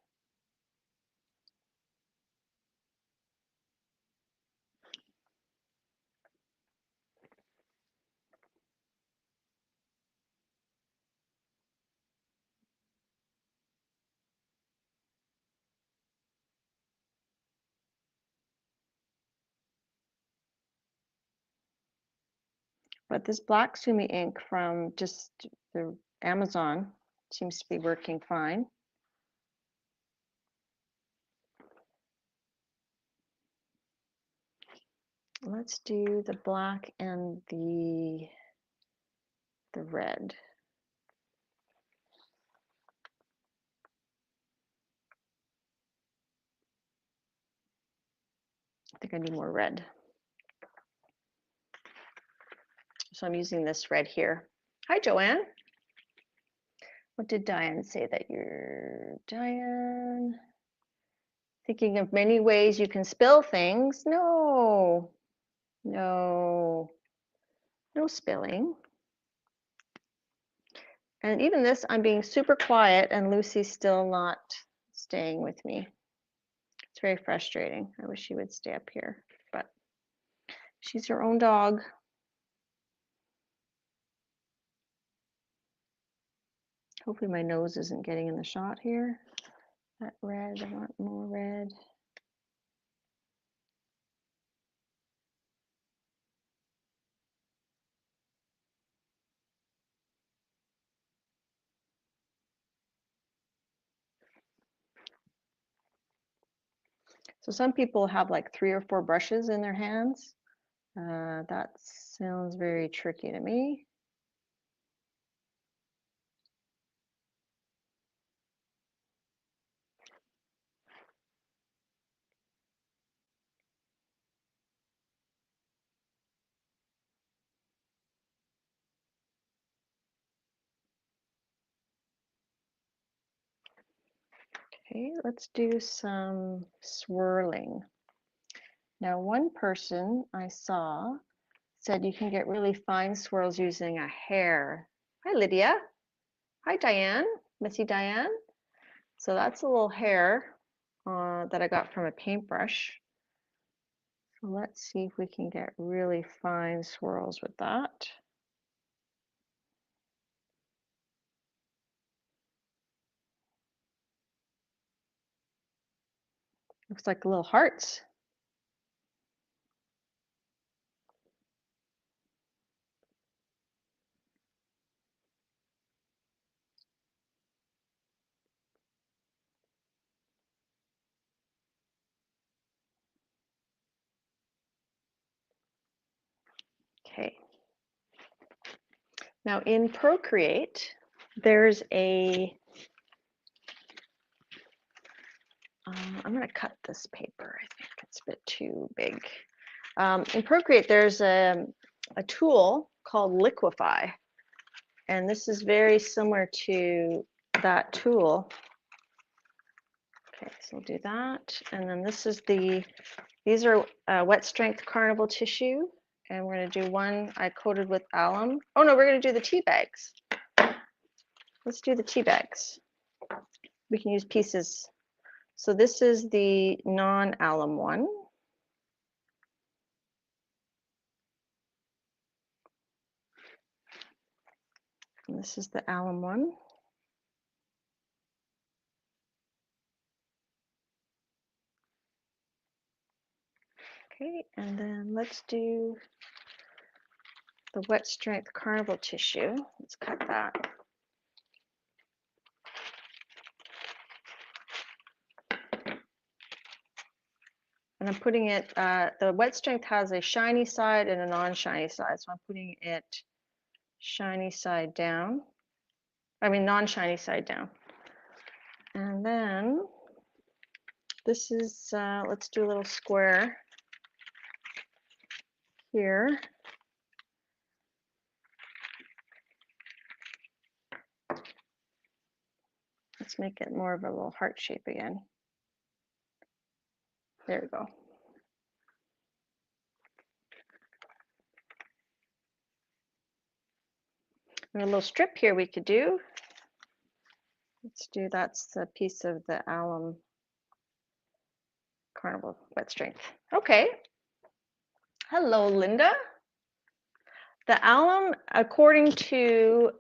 But this black Sumi ink from just the Amazon seems to be working fine. Let's do the black and the red. I think I need more red. So I'm using this red here. Hi, Joanne. What did Diane say that you're, Diane? Thinking of many ways you can spill things. No, no, no spilling. And even this, I'm being super quiet and Lucy's still not staying with me. It's very frustrating. I wish she would stay up here, but she's her own dog. Hopefully my nose isn't getting in the shot here. That red, I want more red. So some people have like 3 or 4 brushes in their hands. That sounds very tricky to me. Okay, let's do some swirling. Now, one person I saw said you can get really fine swirls using a hair. Hi, Lydia. Hi, Diane, Missy Diane. So that's a little hair that I got from a paintbrush. So let's see if we can get really fine swirls with that. Looks like little hearts. Okay. Now in Procreate, there's a, I'm going to cut this paper. I think it's a bit too big. In Procreate, there's a tool called Liquify. And this is very similar to that tool. Okay, so we'll do that. And then this is these are wet strength carnival tissue. And we're going to do one I coated with alum. Oh no, we're going to do the tea bags. Let's do the tea bags. We can use pieces. So this is the non-alum one. And this is the alum one. Okay, and then let's do the wet strength carnival tissue. Let's cut that. And I'm putting it, the wet strength has a shiny side and a non-shiny side. So I'm putting it shiny side down. I mean, non-shiny side down. And then this is, let's do a little square here. Let's make it more of a little heart shape again. There we go. And a little strip here we could do. Let's do, that's a piece of the alum carnival wet strength. Okay. Hello, Linda. The alum, according to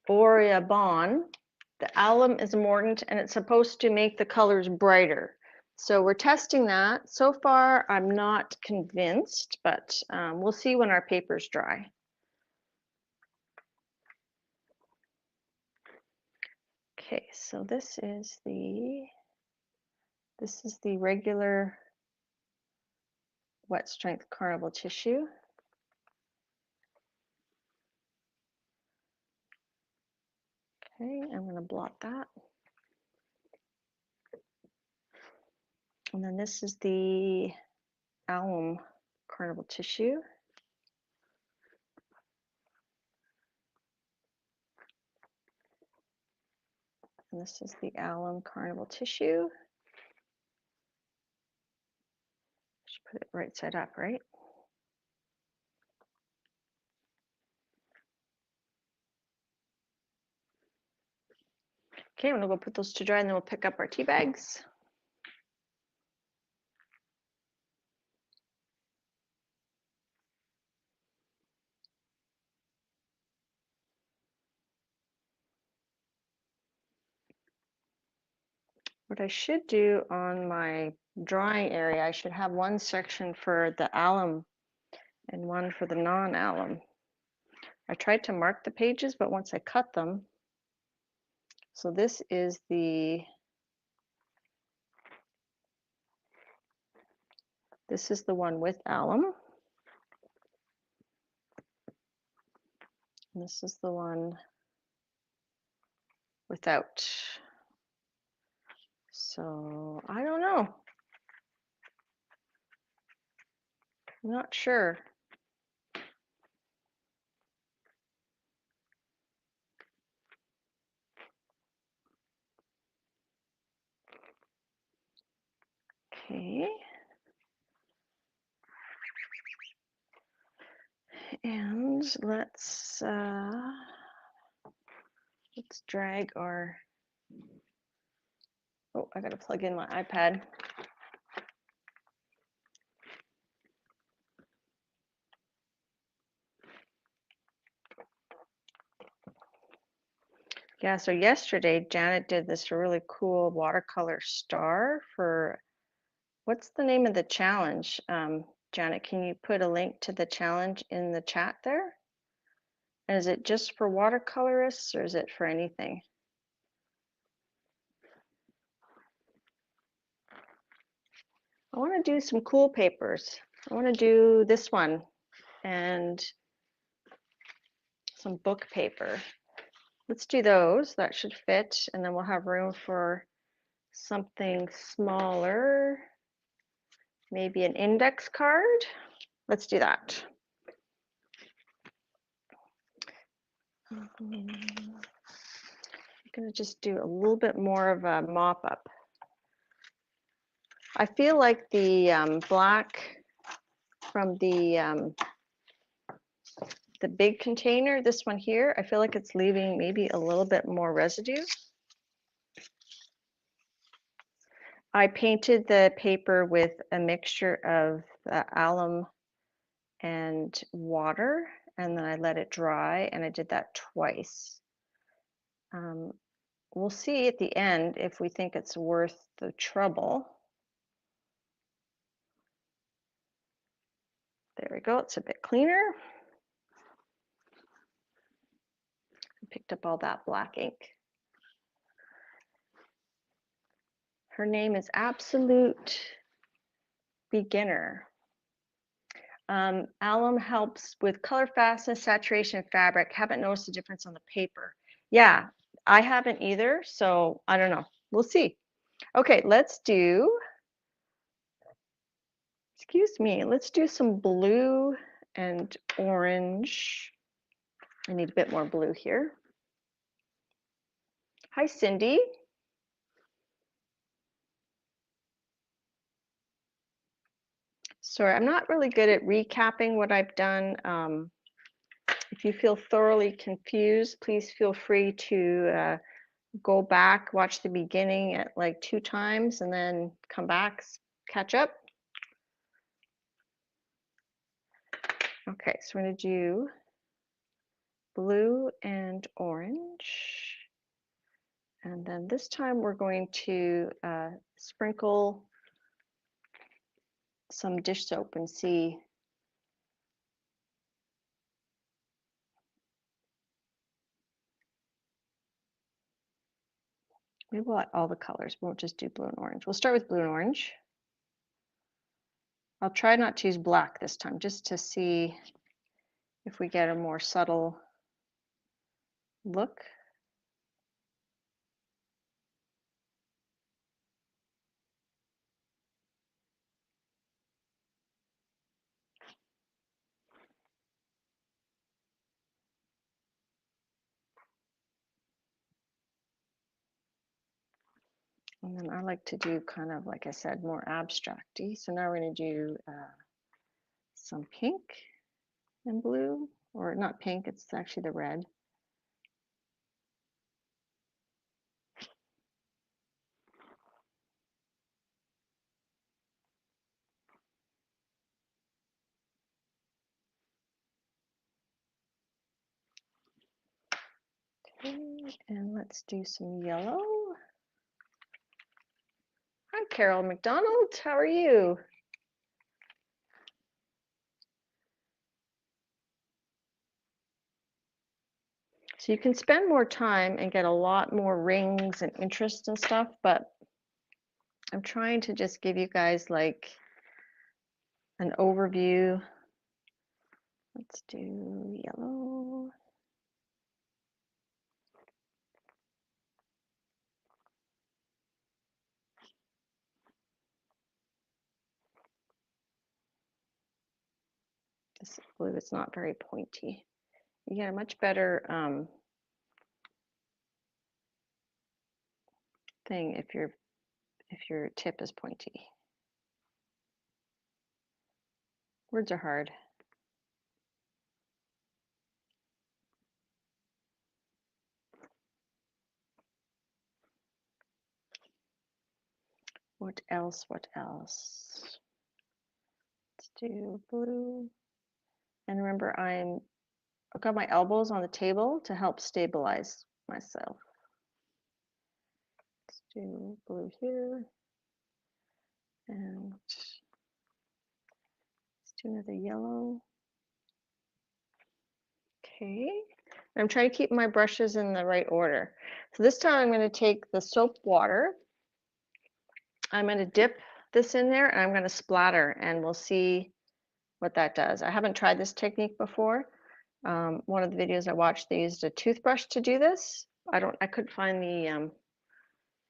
Borea Bond, the alum is a mordant and it's supposed to make the colors brighter. So we're testing that. So far, I'm not convinced, but we'll see when our paper's dry. Okay, so this is the regular wet strength carnival tissue. Okay, I'm going to blot that. And then this is the alum carnival tissue. And this is the alum carnival tissue. Should put it right side up, right? Okay, I'm gonna go put those to dry and then we'll pick up our tea bags. What I should do on my drying area, I should have one section for the alum and one for the non-alum. I tried to mark the pages, but once I cut them, so this is the one with alum. And this is the one without. So I don't know. I'm not sure. Okay. And let's drag our, oh, I gotta plug in my iPad. Yeah, so yesterday Janet did this really cool watercolor star for, what's the name of the challenge? Janet, can you put a link to the challenge in the chat there? And is it just for watercolorists or is it for anything? I want to do some cool papers. I want to do this one and some book paper. Let's do those. That should fit. And then we'll have room for something smaller, maybe an index card. Let's do that. I'm going to just do a little bit more of a mop up. I feel like the black from the big container, this one here, I feel like it's leaving maybe a little bit more residue. I painted the paper with a mixture of alum and water, and then I let it dry, and I did that twice. We'll see at the end if we think it's worth the trouble. There we go, it's a bit cleaner. I picked up all that black ink. Her name is Absolute Beginner. Alum helps with color fastness, saturation, and fabric. Haven't noticed a difference on the paper. Yeah, I haven't either, so I don't know. We'll see. Okay, let's do, excuse me, let's do some blue and orange. I need a bit more blue here. Hi, Cindy. Sorry, I'm not really good at recapping what I've done. If you feel thoroughly confused, please feel free to go back, watch the beginning at like 2 times, and then come back, catch up. Okay, so we're going to do blue and orange. And then this time we're going to sprinkle some dish soap and see. Maybe we'll add all the colors. We won't just do blue and orange. We'll start with blue and orange. I'll try not to use black this time, just to see if we get a more subtle look. And then I like to do kind of, like I said, more abstract-y. So now we're going to do some pink and blue, or not pink, it's actually the red. Okay, and let's do some yellow. Hi, Carol McDonald, how are you? So you can spend more time and get a lot more rings and interest and stuff, but I'm trying to just give you guys like an overview. Let's do yellow. This blue is not very pointy. You get a much better thing if your tip is pointy. Words are hard. What else? What else? Let's do blue. And remember, I've got my elbows on the table to help stabilize myself. Let's do blue here. And let's do another yellow. Okay. I'm trying to keep my brushes in the right order. So this time I'm going to take the soap water. I'm going to dip this in there and I'm going to splatter, and we'll see what that does. I haven't tried this technique before. One of the videos I watched, they used a toothbrush to do this. I couldn't find the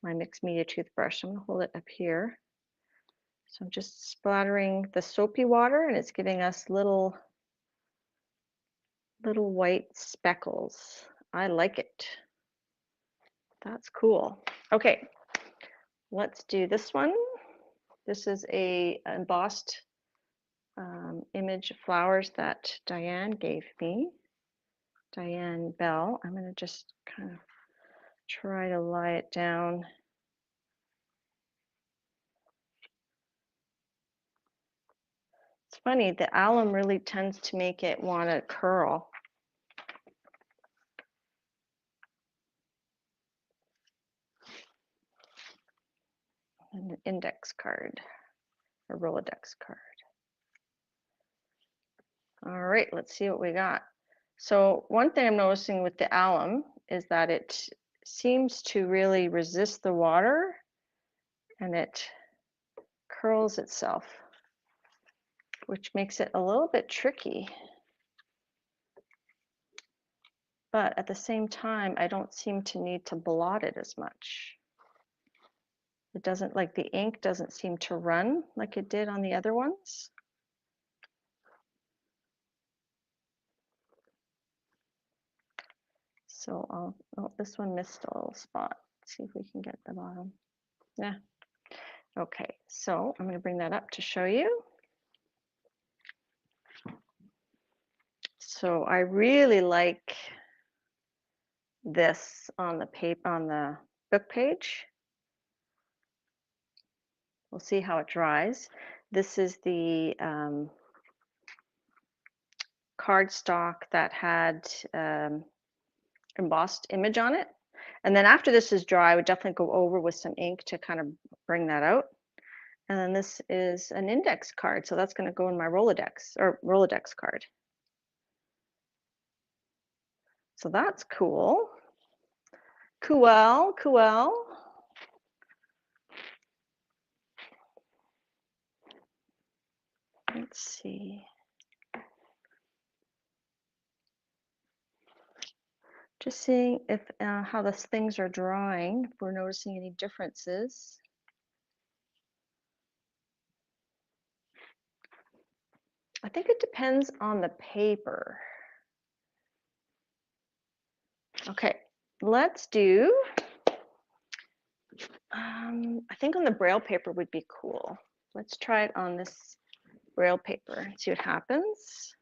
my mixed media toothbrush. I'm going to hold it up here. So I'm just splattering the soapy water, and it's giving us little little white speckles. I like it. That's cool. Okay, let's do this one. This is a embossed image of flowers that Diane gave me. Diane Bell. I'm going to just kind of try to lie it down. It's funny, the alum really tends to make it want to curl. And an index card, a Rolodex card. All right, let's see what we got. So one thing I'm noticing with the alum is that it seems to really resist the water and it curls itself, which makes it a little bit tricky. But at the same time, I don't seem to need to blot it as much. It doesn't, like the ink doesn't seem to run like it did on the other ones. So oh, this one missed a little spot. Let's see if we can get the bottom. Yeah. Okay, so I'm going to bring that up to show you. So I really like this on the paper, on the book page. We'll see how it dries. This is the cardstock that had embossed image on it. And then after this is dry, I would definitely go over with some ink to kind of bring that out. And then this is an index card. So that's going to go in my Rolodex or Rolodex card. So that's cool. Cool. Let's see. Just seeing if how the things are drying, if we're noticing any differences. I think it depends on the paper. Okay, let's do, I think on the Braille paper would be cool. Let's try it on this Braille paper and see what happens.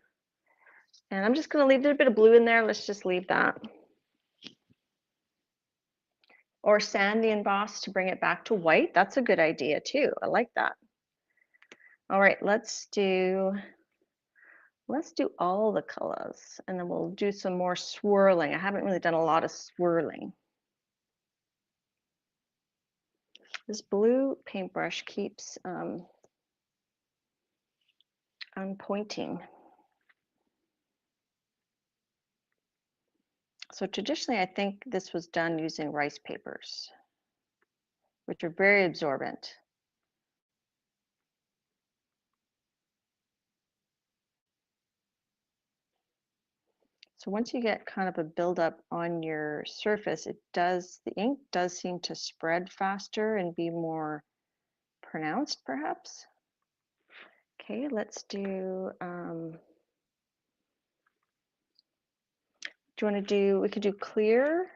And I'm just going to leave a bit of blue in there. Let's just leave that. Or sand the emboss to bring it back to white. That's a good idea too. I like that. All right, let's do all the colors and then we'll do some more swirling. I haven't really done a lot of swirling. This blue paintbrush keeps unpointing. So traditionally, I think this was done using rice papers, which are very absorbent. So once you get kind of a buildup on your surface, the ink does seem to spread faster and be more pronounced, perhaps. Okay, let's do, do you want to do, we could do clear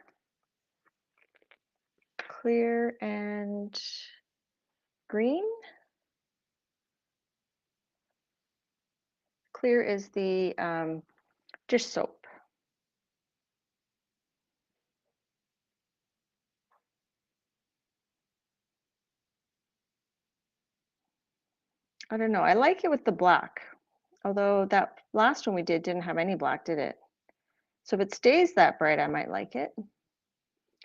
and green. Clear is the dish soap. I don't know. I like it with the black, although that last one we didn't have any black, did it? So if it stays that bright, I might like it.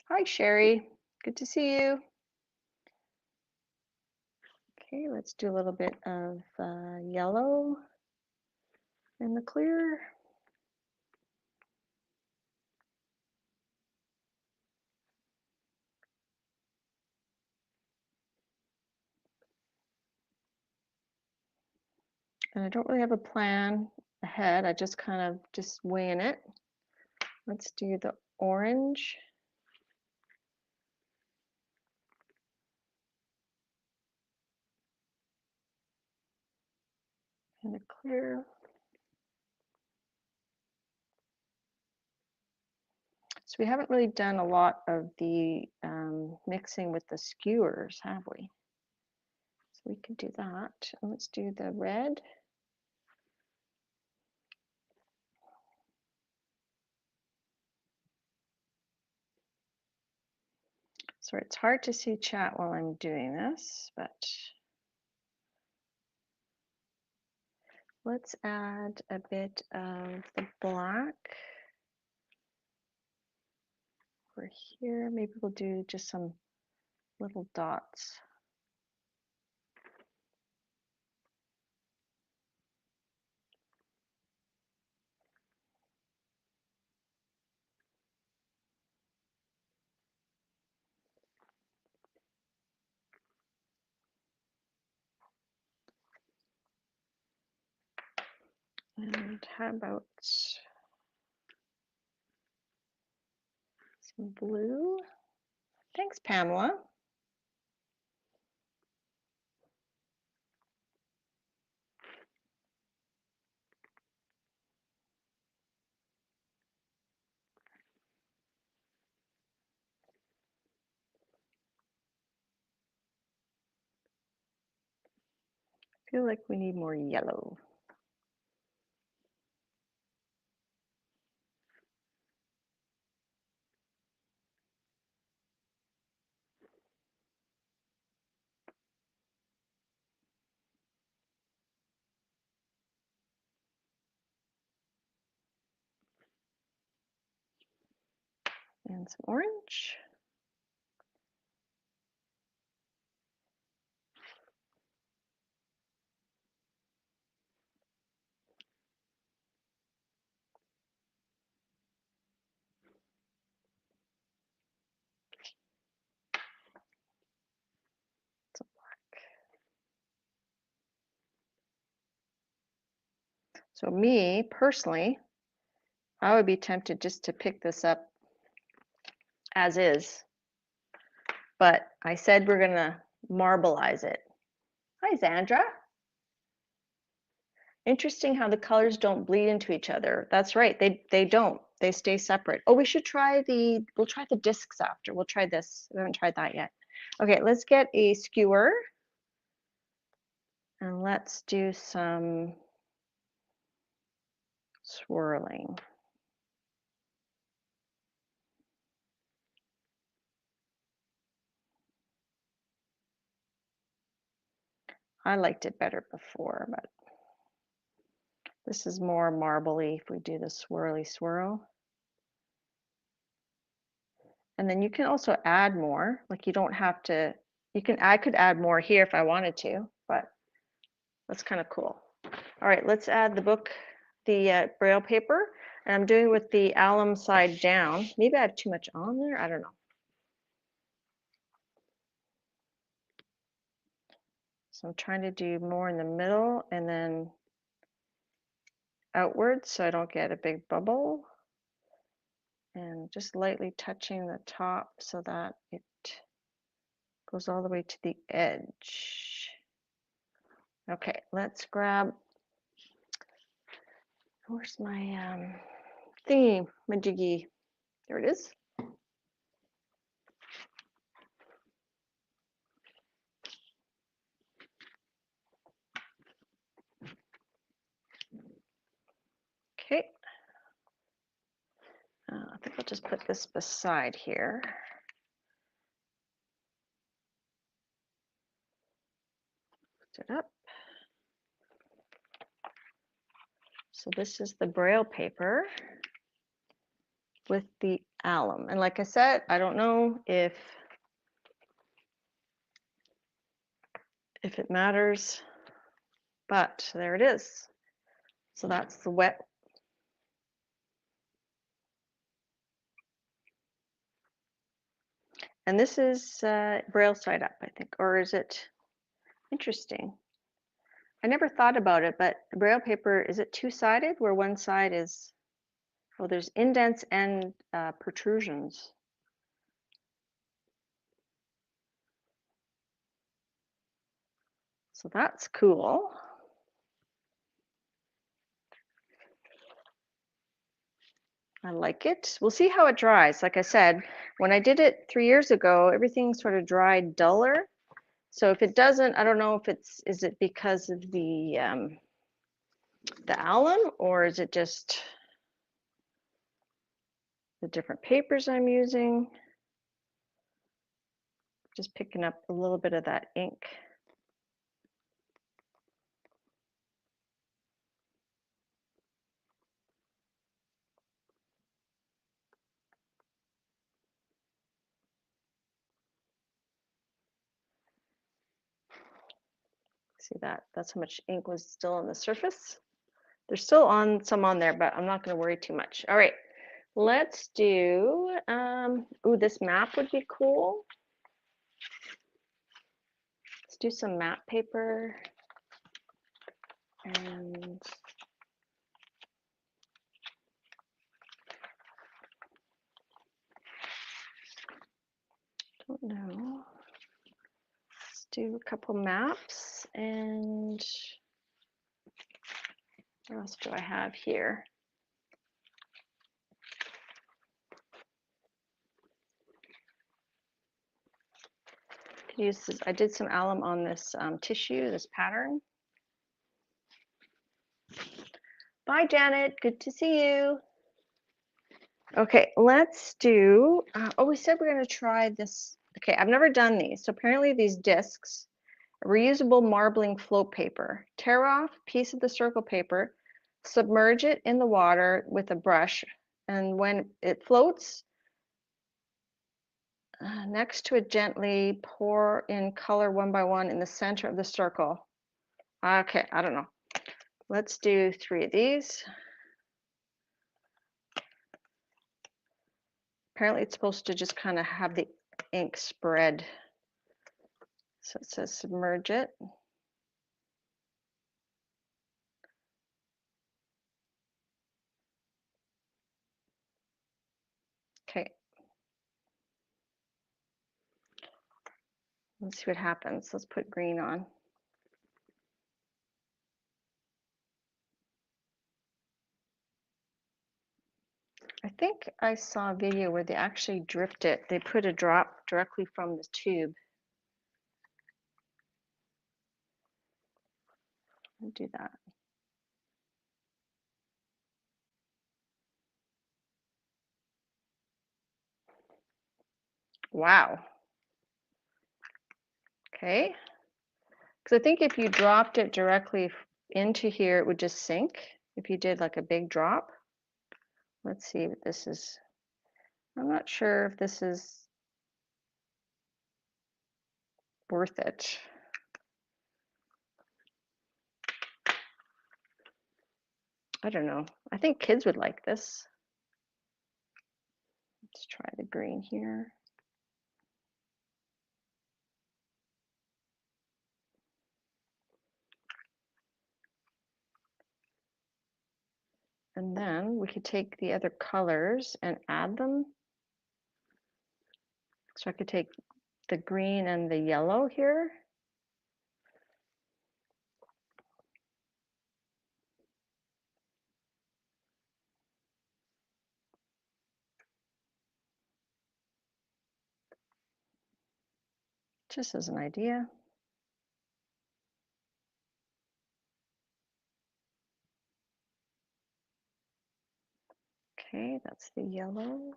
Hi, Sherry. Good to see you. Okay, let's do a little bit of yellow in the clear. And I don't really have a plan ahead. I just kind of just wing it. Let's do the orange. And the clear. So we haven't really done a lot of the mixing with the skewers, have we? So we can do that. Let's do the red. So it's hard to see chat while I'm doing this, but let's add a bit of the black over here. Maybe we'll do just some little dots. And how about some blue? Thanks, Pamela. I feel like we need more yellow. And some orange. Some black. So me, personally, I would be tempted just to pick this up as is. But I said we're gonna marbleize it. Hi, Zandra. Interesting how the colors don't bleed into each other. That's right, they don't. They stay separate. Oh, we'll try the discs after. We'll try this. We haven't tried that yet. Okay, let's get a skewer. And let's do some swirling. I liked it better before, but this is more marbly if we do the swirly swirl. And then you can also add more, like you don't have to, I could add more here if I wanted to, but that's kind of cool. All right, let's add the braille paper. And I'm doing with the alum side down. Maybe I have too much on there, I don't know. So I'm trying to do more in the middle and then outwards so I don't get a big bubble. And just lightly touching the top so that it goes all the way to the edge. Okay, let's grab, where's my thingy, majiggy? There it is. Okay. I think I'll just put this beside here. Lift it up. So this is the braille paper with the alum. And like I said, I don't know if it matters, but there it is. So that's the wet. And this is braille side up, I think, or is it? Interesting. I never thought about it, but braille paper, is it two-sided where one side is, oh, there's indents and protrusions. So that's cool. I like it. We'll see how it dries. Like I said, when I did it 3 years ago, everything sort of dried duller. So if it doesn't, I don't know if is it because of the alum, or is it just the different papers I'm using? Just picking up a little bit of that ink. See that? That's how much ink was still on the surface. There's still some on there, but I'm not going to worry too much. All right, let's do, ooh, this map would be cool. Let's do some map paper. And don't know. Let's do a couple maps. And what else do I have here? Use this. I did some alum on this tissue, this pattern. Bye, Janet. Good to see you. Okay, let's do, oh, we said we're going to try this. Okay, I've never done these. So apparently these discs, reusable marbling float paper. Tear off a piece of the circle paper, submerge it in the water with a brush, and when it floats, next to it gently pour in color one by one in the center of the circle. Okay, I don't know. Let's do 3 of these. Apparently it's supposed to just kind of have the ink spread. So it says submerge it. Okay. Let's see what happens. Let's put green on. I think I saw a video where they actually dripped it. They put a drop directly from the tube. I'll do that. Wow. Okay. Because I think if you dropped it directly into here, it would just sink. If you did like a big drop. Let's see what this is. I'm not sure if this is worth it. I don't know. I think kids would like this. Let's try the green here. And then we could take the other colors and add them. So I could take the green and the yellow here. Just as an idea. Okay, that's the yellow.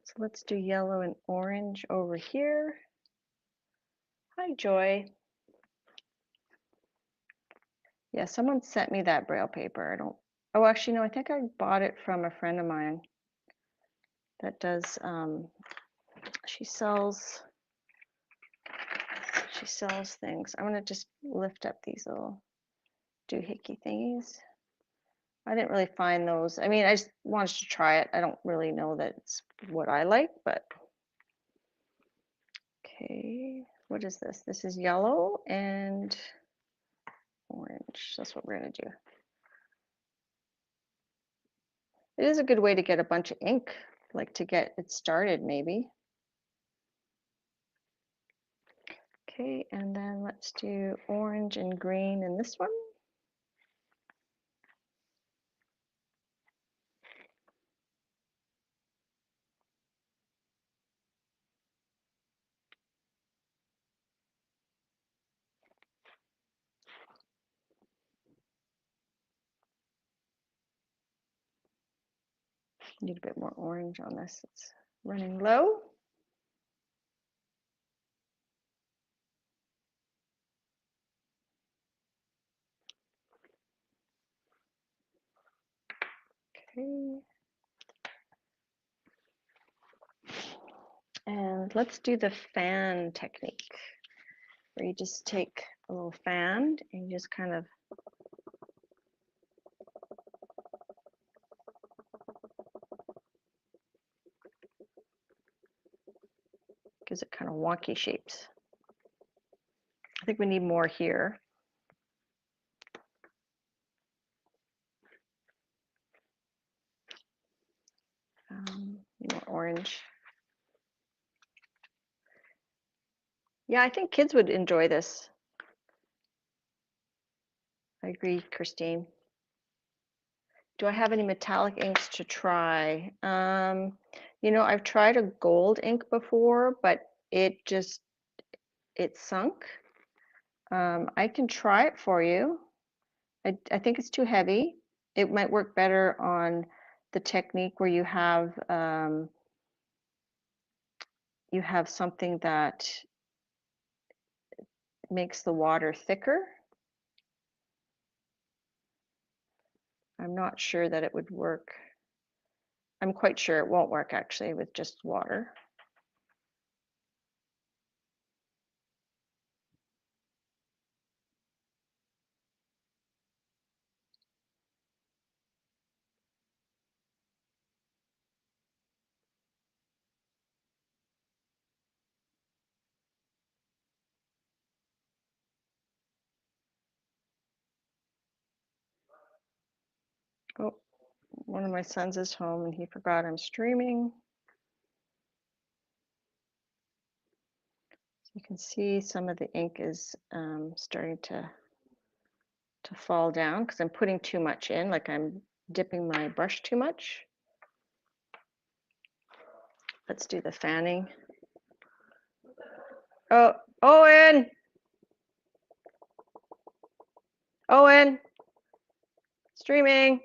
So let's do yellow and orange over here. Hi, Joy. Yeah, someone sent me that Braille paper. I don't, oh, actually, no, I think I bought it from a friend of mine that does, she sells things. I'm gonna just lift up these little doohickey thingies. I didn't really find those. I mean, I just wanted to try it. I don't really know that it's what I like, but okay. What is this? This is yellow and orange. That's what we're gonna do. It is a good way to get a bunch of ink, like to get it started maybe. Okay, and then let's do orange and green in this one. Need a bit more orange on this. It's running low. Okay. And let's do the fan technique, where you just take a little fan and you just kind of gives it kind of wonky shapes. I think we need more here. More orange. Yeah, I think kids would enjoy this. I agree, Christine. Do I have any metallic inks to try? You know, I've tried a gold ink before, but it sunk. I can try it for you. I think it's too heavy. It might work better on the technique where you have something that makes the water thicker. I'm not sure that it would work. I'm quite sure it won't work actually with just water. Oh, one of my sons is home and he forgot I'm streaming. So you can see some of the ink is starting to fall down because I'm putting too much in, like I'm dipping my brush too much. Let's do the fanning. Oh, Owen! Owen! Streaming!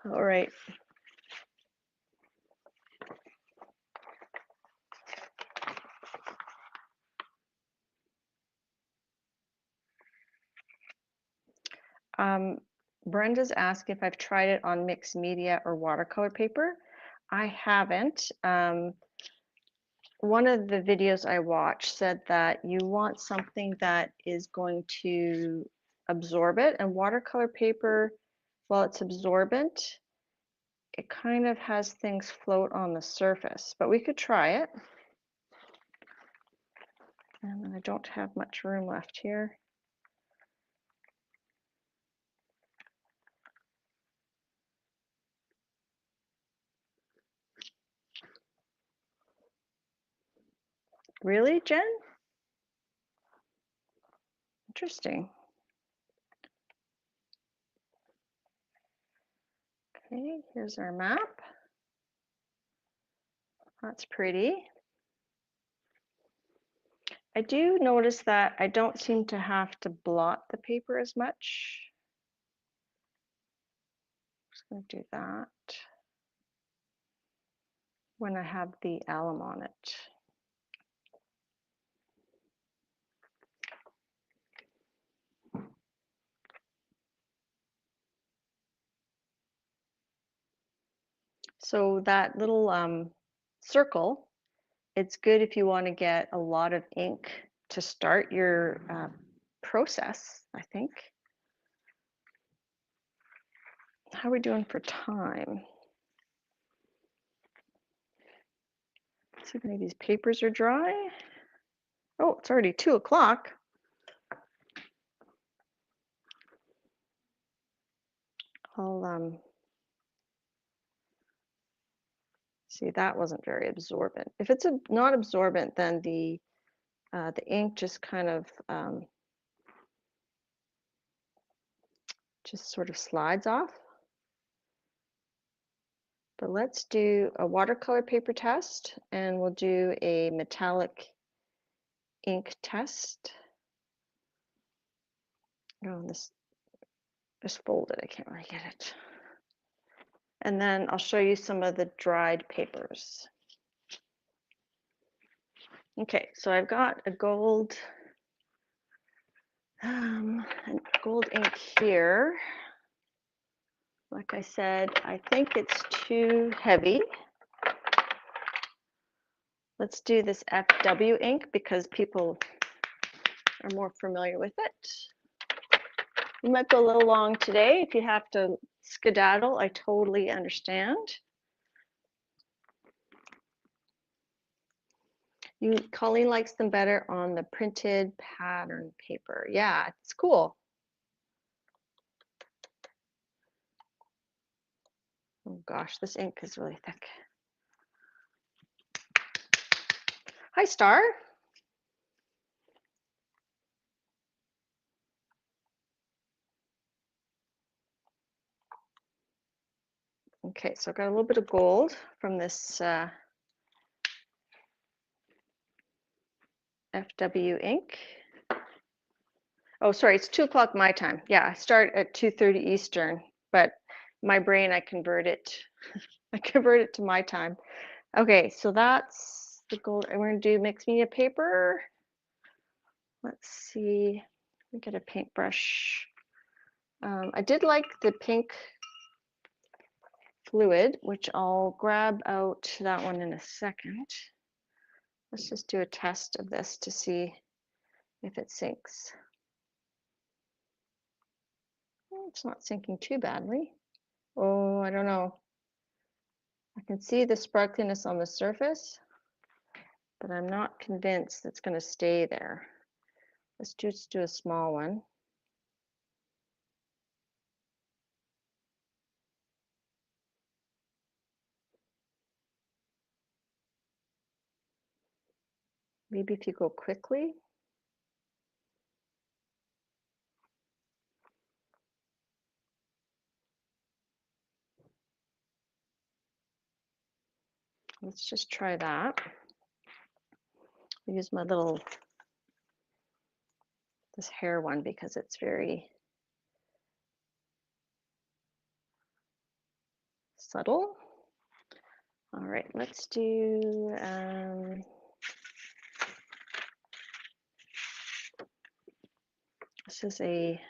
All right. Brenda's asked if I've tried it on mixed media or watercolor paper. I haven't. One of the videos I watched said that you want something that is going to absorb it, and watercolor paper, while it's absorbent, it kind of has things float on the surface, but we could try it. And I don't have much room left here. Really, Jen? Interesting. Okay, here's our map. That's pretty. I do notice that I don't seem to have to blot the paper as much. I'm just going to do that when I have the alum on it. So that little circle, it's good if you want to get a lot of ink to start your process, I think. How are we doing for time? Let's see if any of these papers are dry. Oh, it's already 2 o'clock. I'll see, that wasn't very absorbent. If it's not absorbent, then the ink just kind of just sort of slides off. But let's do a watercolor paper test, and we'll do a metallic ink test. Oh, this Just fold it, I can't really get it. And then I'll show you some of the dried papers. Okay, so I've got a gold ink here. Like I said, I think it's too heavy. Let's do this FW ink because people are more familiar with it. You might go a little long today. If you have to skedaddle, I totally understand. Colleen likes them better on the printed pattern paper. Yeah, it's cool. Oh gosh, this ink is really thick. Hi, Star. Okay, so I've got a little bit of gold from this FW ink. Oh, sorry, it's 2 o'clock my time. Yeah, I start at 2:30 Eastern, but my brain, I convert it to my time. Okay, so that's the gold. And we're gonna do mixed media paper. Let's see, let me get a paintbrush. I did like the pink fluid, which I'll grab out that one in a second. Let's just do a test of this to see if it sinks. It's not sinking too badly. Oh, I don't know. I can see the sparkliness on the surface, but I'm not convinced it's going to stay there. Let's just do a small one. Maybe if you go quickly. Let's just try that. I'll use my this hair one because it's very subtle. All right, let's do, this is a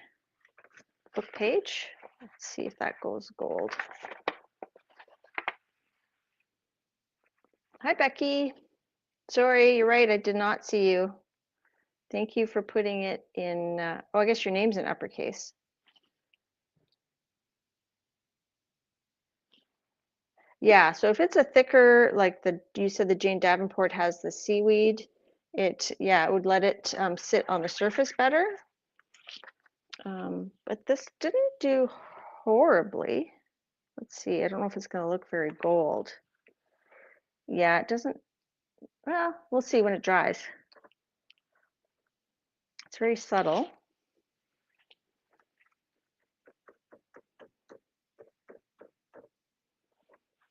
book page. Let's see if that goes gold. Hi, Becky. Sorry, you're right, I did not see you. Thank you for putting it in, oh, I guess your name's in uppercase. Yeah, so if it's a thicker, like you said the Jane Davenport has the seaweed, it would let it sit on the surface better. But this didn't do horribly. Let's see, I don't know if it's going to look very gold. Yeah, it doesn't, well, we'll see when it dries. It's very subtle.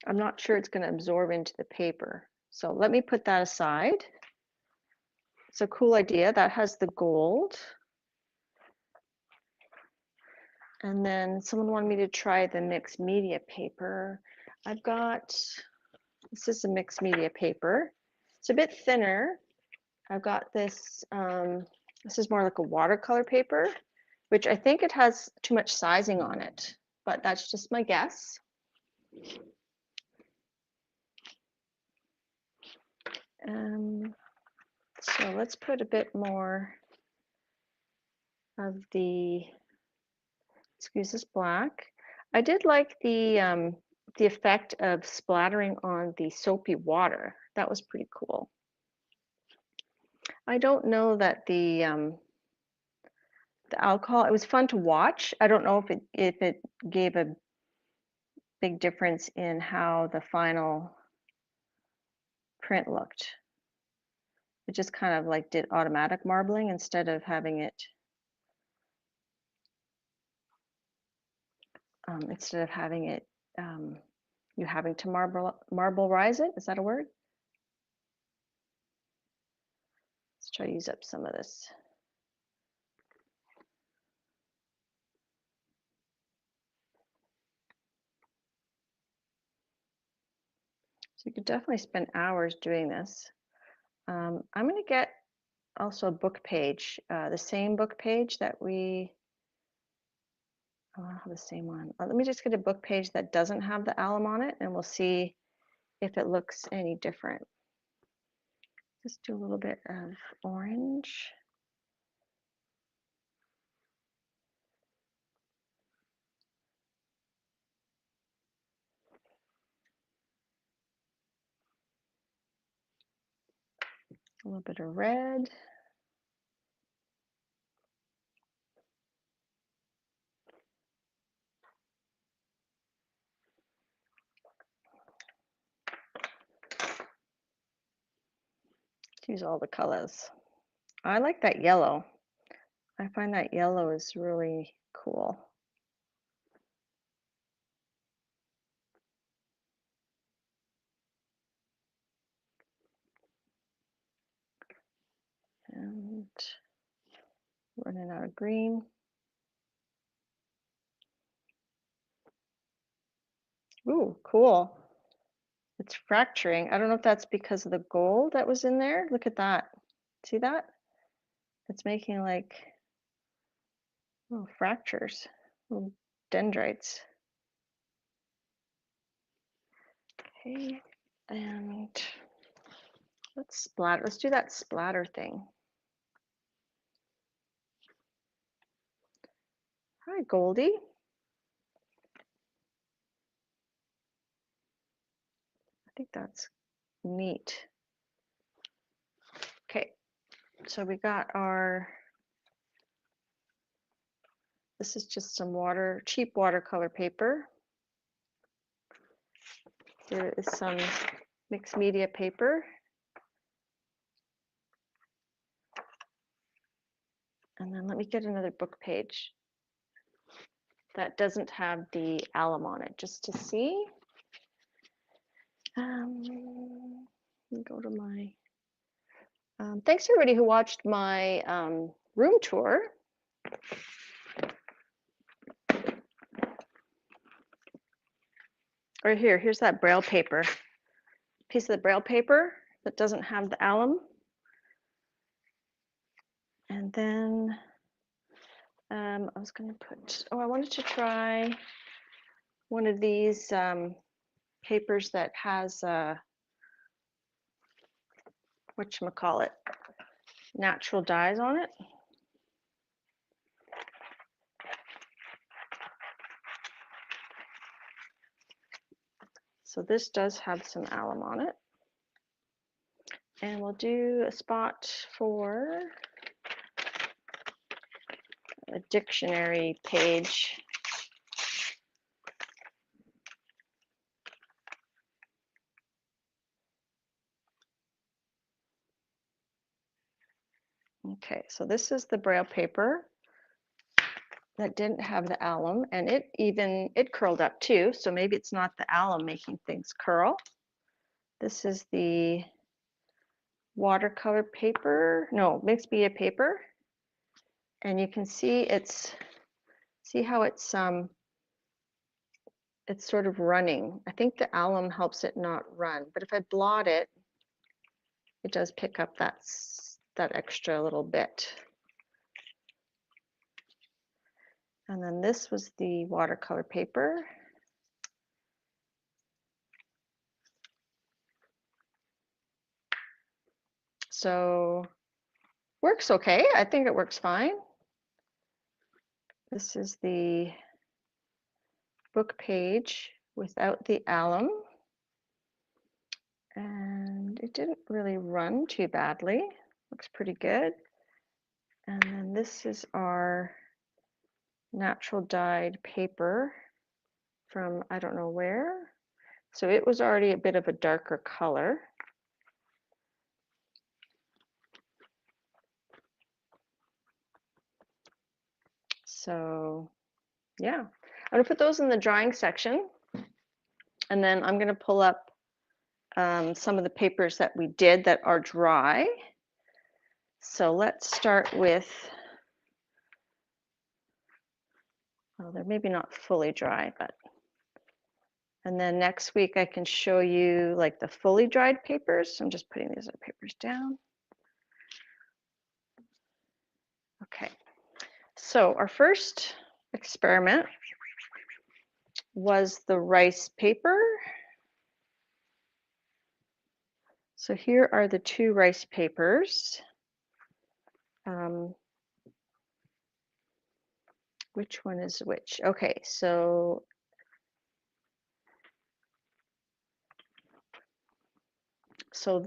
I'm not sure it's going to absorb into the paper. So let me put that aside. It's a cool idea. That has the gold. And then someone wanted me to try the mixed media paper. I've got, this is a mixed media paper. It's a bit thinner. I've got this, this is more like a watercolor paper, which I think it has too much sizing on it, but that's just my guess. So let's put a bit more of the, excuse this black. I did like the effect of splattering on the soapy water. That was pretty cool. I don't know that the alcohol, it was fun to watch. I don't know if it gave a big difference in how the final print looked. It just kind of like did automatic marbling instead of having it you having to marbleize it. Is that a word? Let's try to use up some of this. So you could definitely spend hours doing this. I'm going to get also a book page, the same book page that we, oh, I'll have the same one. Let me just get a book page that doesn't have the alum on it, and we'll see if it looks any different. Just do a little bit of orange. A little bit of red. Use all the colors. I like that yellow. I find that yellow is really cool. And running out of green. Ooh, cool. It's fracturing. I don't know if that's because of the gold that was in there. Look at that. See that? It's making like little fractures, little dendrites. Okay, and let's splatter. Let's do that splatter thing. Hi, Goldie. I think that's neat. Okay, so we got our, this is just some cheap watercolor paper. There is some mixed media paper. And then let me get another book page that doesn't have the alum on it, just to see. Go to my, thanks to everybody who watched my room tour. Right here, here's that Braille paper, piece of the Braille paper that doesn't have the alum. And then I was going to put, I wanted to try one of these papers that has, whatchamacallit, natural dyes on it. So this does have some alum on it. And we'll do a spot for a dictionary page. Okay, so this is the Braille paper that didn't have the alum, and it curled up too, so maybe it's not the alum making things curl. This is the watercolor paper, no, mixed media paper, and you can see see how it's sort of running. I think the alum helps it not run, but if I blot it, it does pick up that extra little bit. And then this was the watercolor paper. So works okay. I think it works fine. This is the book page without the alum. And it didn't really run too badly. Looks pretty good. And then this is our natural dyed paper from I don't know where. So it was already a bit of a darker color. So yeah, I'm gonna put those in the drying section. And then I'm gonna pull up some of the papers that we did that are dry. So let's start with, well, they're maybe not fully dry, but And then next week I can show you like the fully dried papers. I'm just putting these other papers down. Okay, so our first experiment was the rice paper. So here are the two rice papers. Which one is which? Okay, so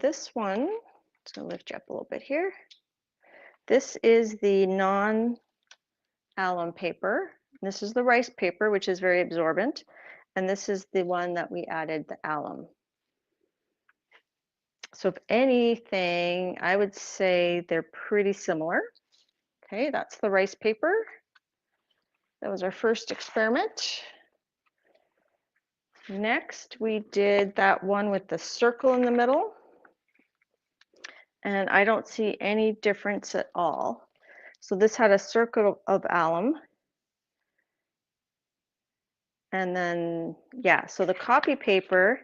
this one, just gonna lift you up a little bit here. This is the non-alum paper. This is the rice paper, which is very absorbent. And this is the one that we added the alum. So if anything, I would say they're pretty similar. Okay, that's the rice paper. That was our first experiment. Next, we did that one with the circle in the middle. And I don't see any difference at all. So this had a circle of alum. And then, yeah, so the copy paper,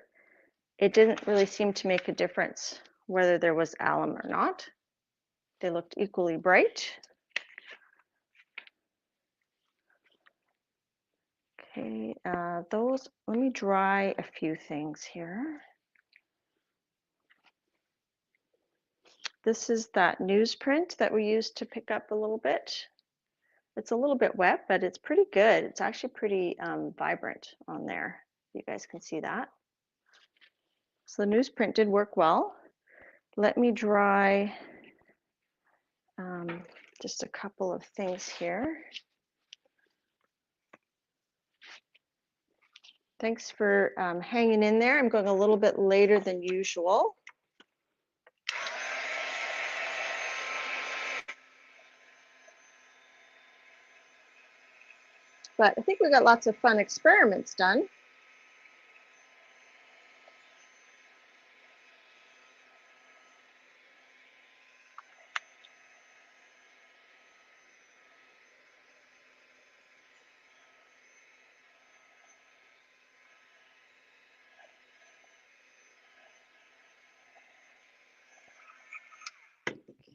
it didn't really seem to make a difference whether there was alum or not. They looked equally bright. Okay, those, let me dry a few things here. This is that newsprint that we used to pick up a little bit. It's a little bit wet, but it's pretty good. It's actually pretty vibrant on there. You guys can see that. So the newsprint did work well. Let me dry just a couple of things here. Thanks for hanging in there. I'm going a little bit later than usual. But I think we got lots of fun experiments done.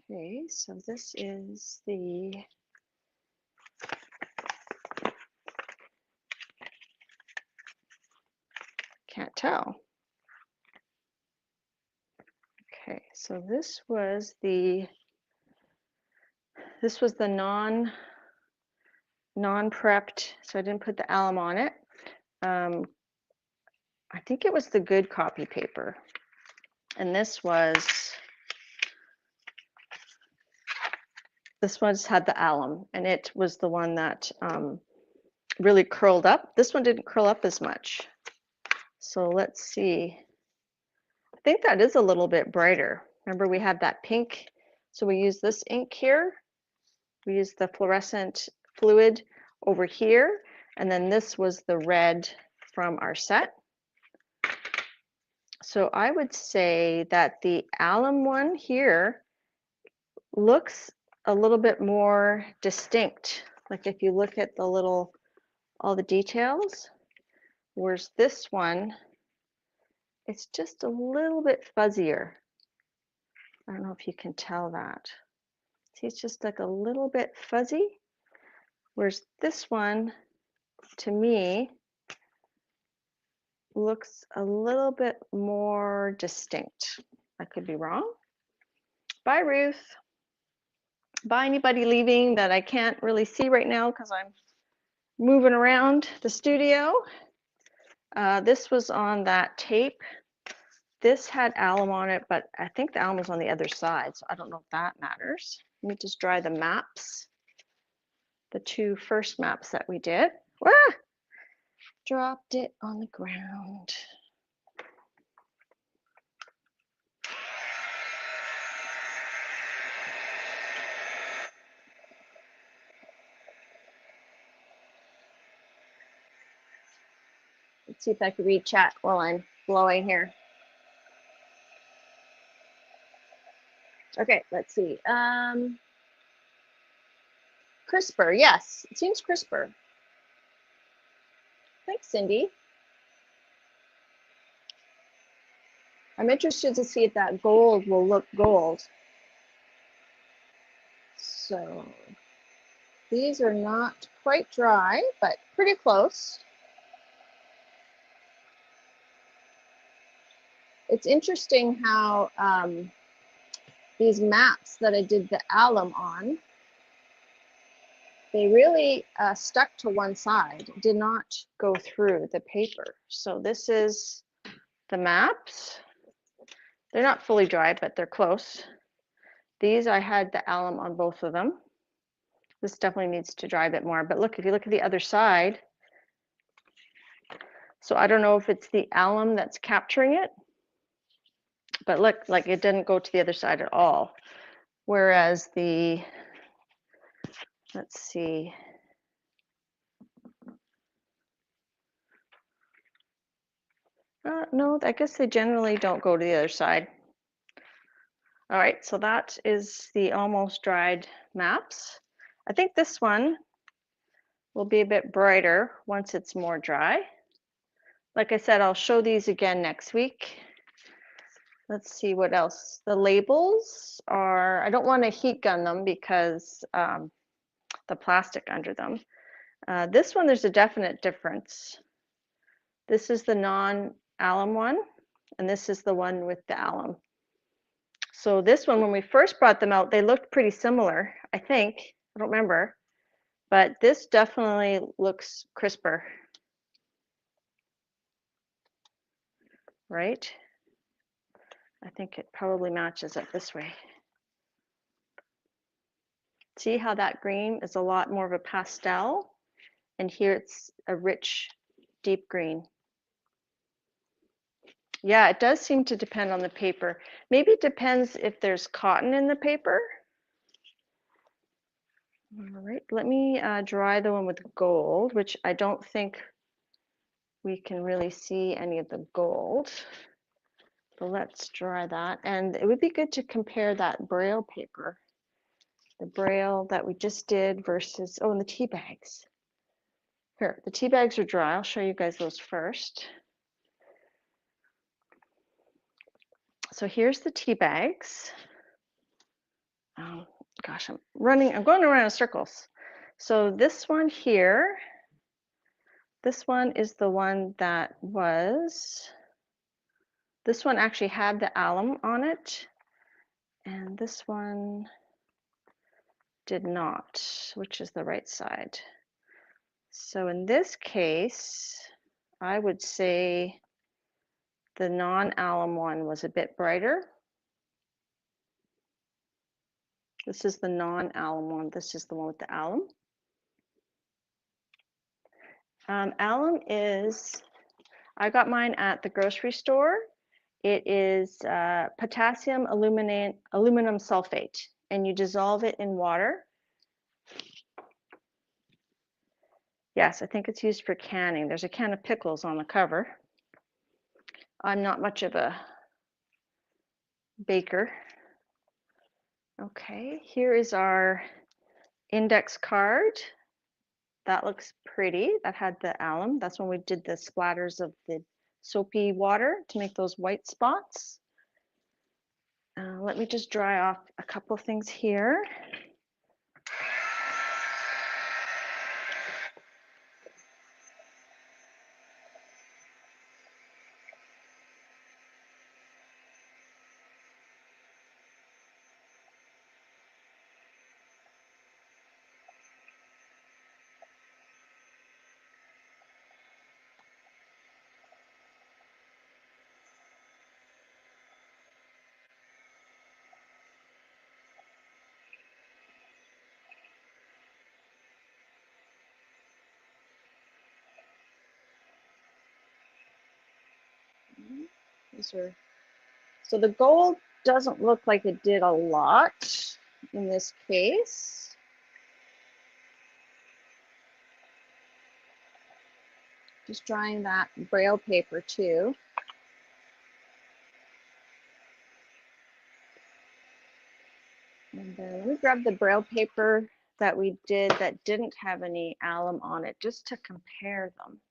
Okay, so this is the can't tell. Okay, so this was the non-prepped, so I didn't put the alum on it. I think it was the good copy paper. And this one's had the alum, and it was the one that really curled up. This one didn't curl up as much. So let's see. I think that is a little bit brighter. Remember we had that pink, so we use this ink here. We use the fluorescent fluid over here, and then this was the red from our set. So I would say that the alum one here looks a little bit more distinct. Like if you look at the little, all the details, whereas this one, it's just a little bit fuzzier. I don't know if you can tell that. See, it's just like a little bit fuzzy, whereas this one, to me, looks a little bit more distinct. I could be wrong. Bye, Ruth. Bye, anybody leaving that I can't really see right now because I'm moving around the studio. This was on that tape. This had alum on it, but I think the alum was on the other side, so I don't know if that matters. Let me just dry the maps, the two first maps that we did. Ah! Dropped it on the ground. Let's see if I can read chat while I'm blowing here. Okay, let's see. Crisper, yes, it seems crisper. Thanks, Cindy. I'm interested to see if that gold will look gold. So these are not quite dry, but pretty close. It's interesting how these maps that I did the alum on, they really stuck to one side, did not go through the paper. So this is the maps. They're not fully dry, but they're close. These, I had the alum on both of them. This definitely needs to dry a bit more, but look, if you look at the other side, so I don't know if it's the alum that's capturing it, but look, like it didn't go to the other side at all. Whereas the, let's see, no, I guess they generally don't go to the other side. All right, so that is the almost dried maps. I think this one will be a bit brighter once it's more dry. Like I said, I'll show these again next week. Let's see what else. The labels are, I don't want to heat gun them because the plastic under them. This one, there's a definite difference. This is the non-alum one, and this is the one with the alum. So this one, when we first brought them out, they looked pretty similar, I think. I don't remember. But this definitely looks crisper. Right? I think it probably matches up this way. See how that green is a lot more of a pastel? And here it's a rich, deep green. Yeah, it does seem to depend on the paper. Maybe it depends if there's cotton in the paper. All right, let me dry the one with gold, which I don't think we can really see any of the gold. So let's dry that. And it would be good to compare that braille paper, the braille that we just did versus, oh, and the tea bags. Here, the tea bags are dry. I'll show you guys those first. So here's the tea bags. Gosh, I'm going around in circles. So this one here, this one is the one that was, this one actually had the alum on it, and this one did not, which is the right side. So in this case, I would say the non-alum one was a bit brighter. This is the non-alum one. This is the one with the alum. Alum is, I got mine at the grocery store. It is potassium aluminum sulfate, and you dissolve it in water. Yes, I think it's used for canning. There's a can of pickles on the cover. I'm not much of a baker. Okay, here is our index card. That looks pretty. That had the alum. That's when we did the splatters of the soapy water to make those white spots. Let me just dry off a couple things here. So the gold doesn't look like it did a lot in this case. Just drying that braille paper too. And then let me grab the braille paper that we did that didn't have any alum on it, just to compare them.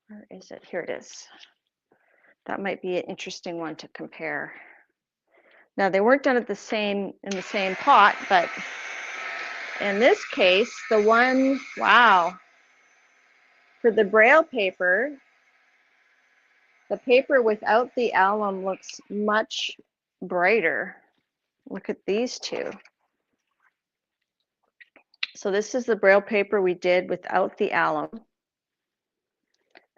Where is it? Here it is. That might be an interesting one to compare. Now they weren't done in the same pot, but in this case, the one, wow, for the Braille paper, the paper without the alum looks much brighter. Look at these two. So this is the Braille paper we did without the alum.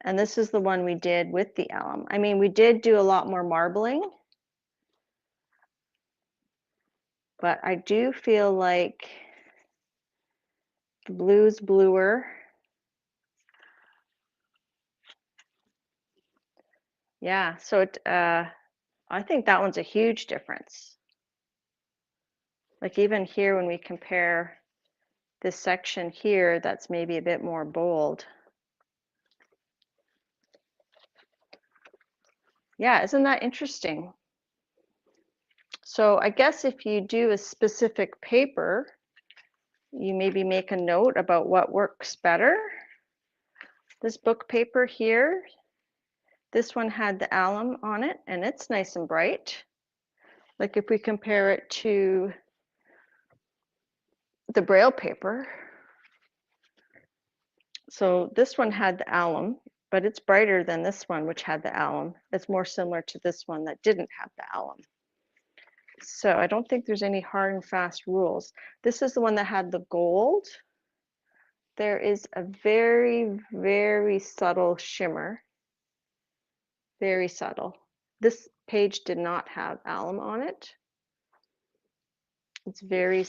And this is the one we did with the alum. I mean, we did do a lot more marbling, but I do feel like the blue's bluer. Yeah, so I think that one's a huge difference. Like even here when we compare this section here, that's maybe a bit more bold. Yeah, isn't that interesting? So I guess if you do a specific paper, you maybe make a note about what works better. This book paper here, this one had the alum on it and it's nice and bright. Like if we compare it to the Braille paper, so this one had the alum, but it's brighter than this one, which had the alum. It's more similar to this one that didn't have the alum. So I don't think there's any hard and fast rules. This is the one that had the gold. There is a very, very subtle shimmer. Very subtle. This page did not have alum on it. It's very,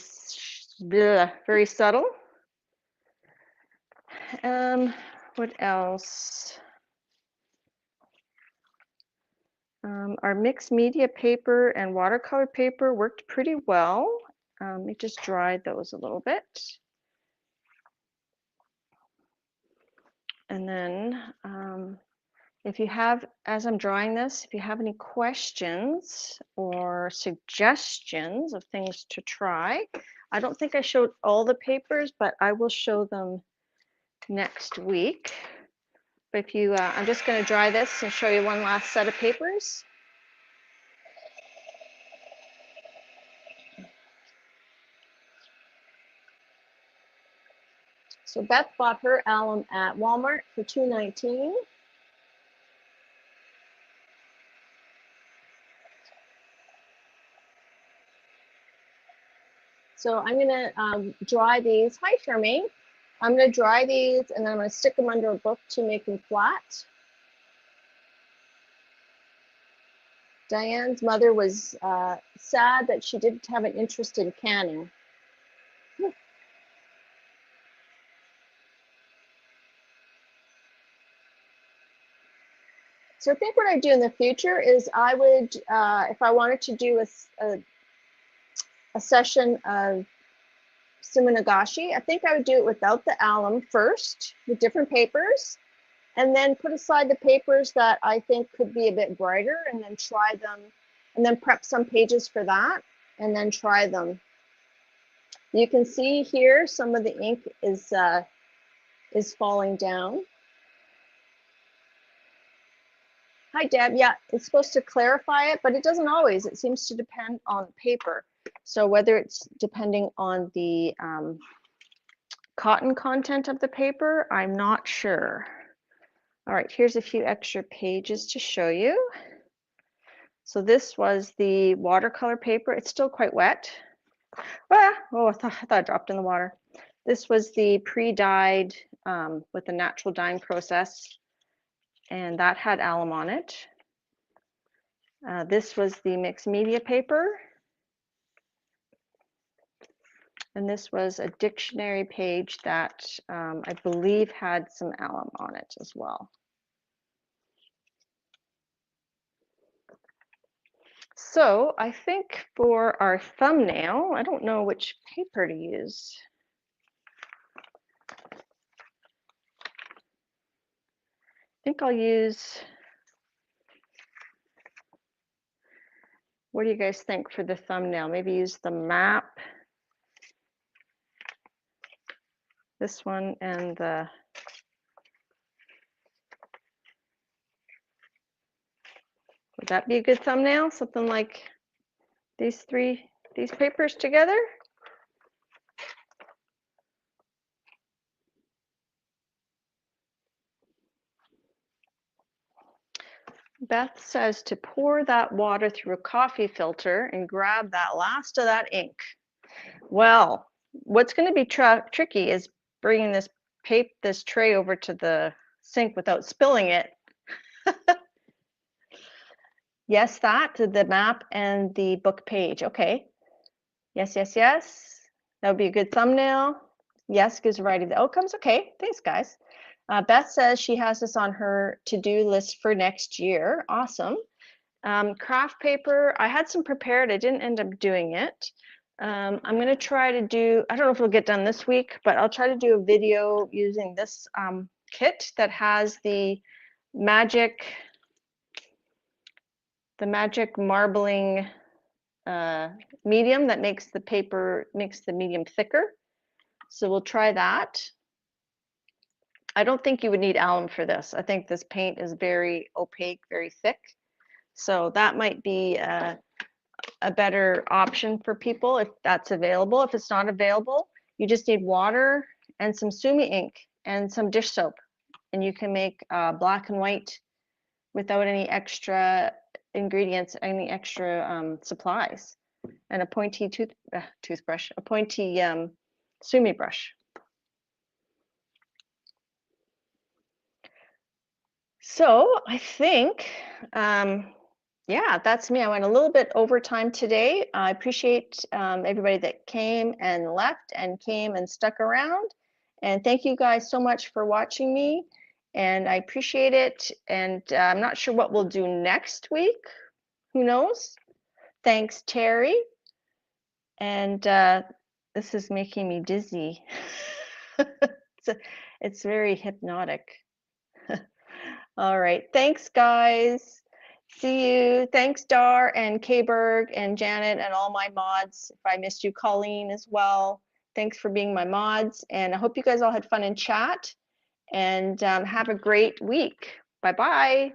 very subtle. What else? Our mixed media paper and watercolor paper worked pretty well. We just dried those a little bit. And then if you have, as I'm drawing this, if you have any questions or suggestions of things to try, I don't think I showed all the papers, but I will show them next week. But if you, I'm just going to dry this and show you one last set of papers. So Beth bought her alum at Walmart for $2.19. So I'm going to dry these. Hi, Charmaine. I'm going to dry these and then I'm going to stick them under a book to make them flat. Diane's mother was sad that she didn't have an interest in canning. So I think what I do in the future is I would, if I wanted to do a session of Suminagashi, I think I would do it without the alum first with different papers, and then put aside the papers that I think could be a bit brighter and then try them, and then prep some pages for that and then try them. You can see here some of the ink is falling down. Hi, Deb. Yeah, it's supposed to clarify it, but it doesn't always. It seems to depend on the paper. So whether it's depending on the cotton content of the paper, I'm not sure. All right, here's a few extra pages to show you. So this was the watercolor paper. It's still quite wet. Oh, I thought I dropped in the water. This was the pre-dyed with the natural dyeing process, and that had alum on it. This was the mixed media paper. And this was a dictionary page that I believe had some alum on it as well. So I think for our thumbnail, I don't know which paper to use. I think I'll use, what do you guys think for the thumbnail? Maybe use the map, this one, and the Would that be a good thumbnail? Something like these papers together? Beth says to pour that water through a coffee filter and grab that last of that ink. Well, what's going to be tricky is bringing this tray over to the sink without spilling it. Yes, the map and the book page. Okay. Yes, yes, yes. That would be a good thumbnail. Yes, gives a variety of the outcomes. Okay, thanks, guys. Beth says she has this on her to-do list for next year. Awesome. Craft paper, I had some prepared. I didn't end up doing it. I'm going to try to do, I don't know if it'll get done this week, but I'll try to do a video using this kit that has the magic marbling medium that makes the medium thicker. So we'll try that. I don't think you would need alum for this. I think this paint is very opaque, very thick. So that might be a better option for people if that's available. If it's not available, you just need water and some Sumi ink and some dish soap. And you can make black and white without any extra ingredients, any extra supplies. And a pointy toothbrush, a pointy Sumi brush. So I think, yeah, that's me. I went a little bit over time today. I appreciate everybody that came and left and came and stuck around. And thank you guys so much for watching me. And I appreciate it. And I'm not sure what we'll do next week. Who knows? Thanks, Terry. And this is making me dizzy. It's very hypnotic. All right. Thanks, guys. See you. Thanks, Dar and Kberg and Janet and all my mods. If I missed you, Colleen as well. Thanks for being my mods. And I hope you guys all had fun in chat. And have a great week. Bye-bye.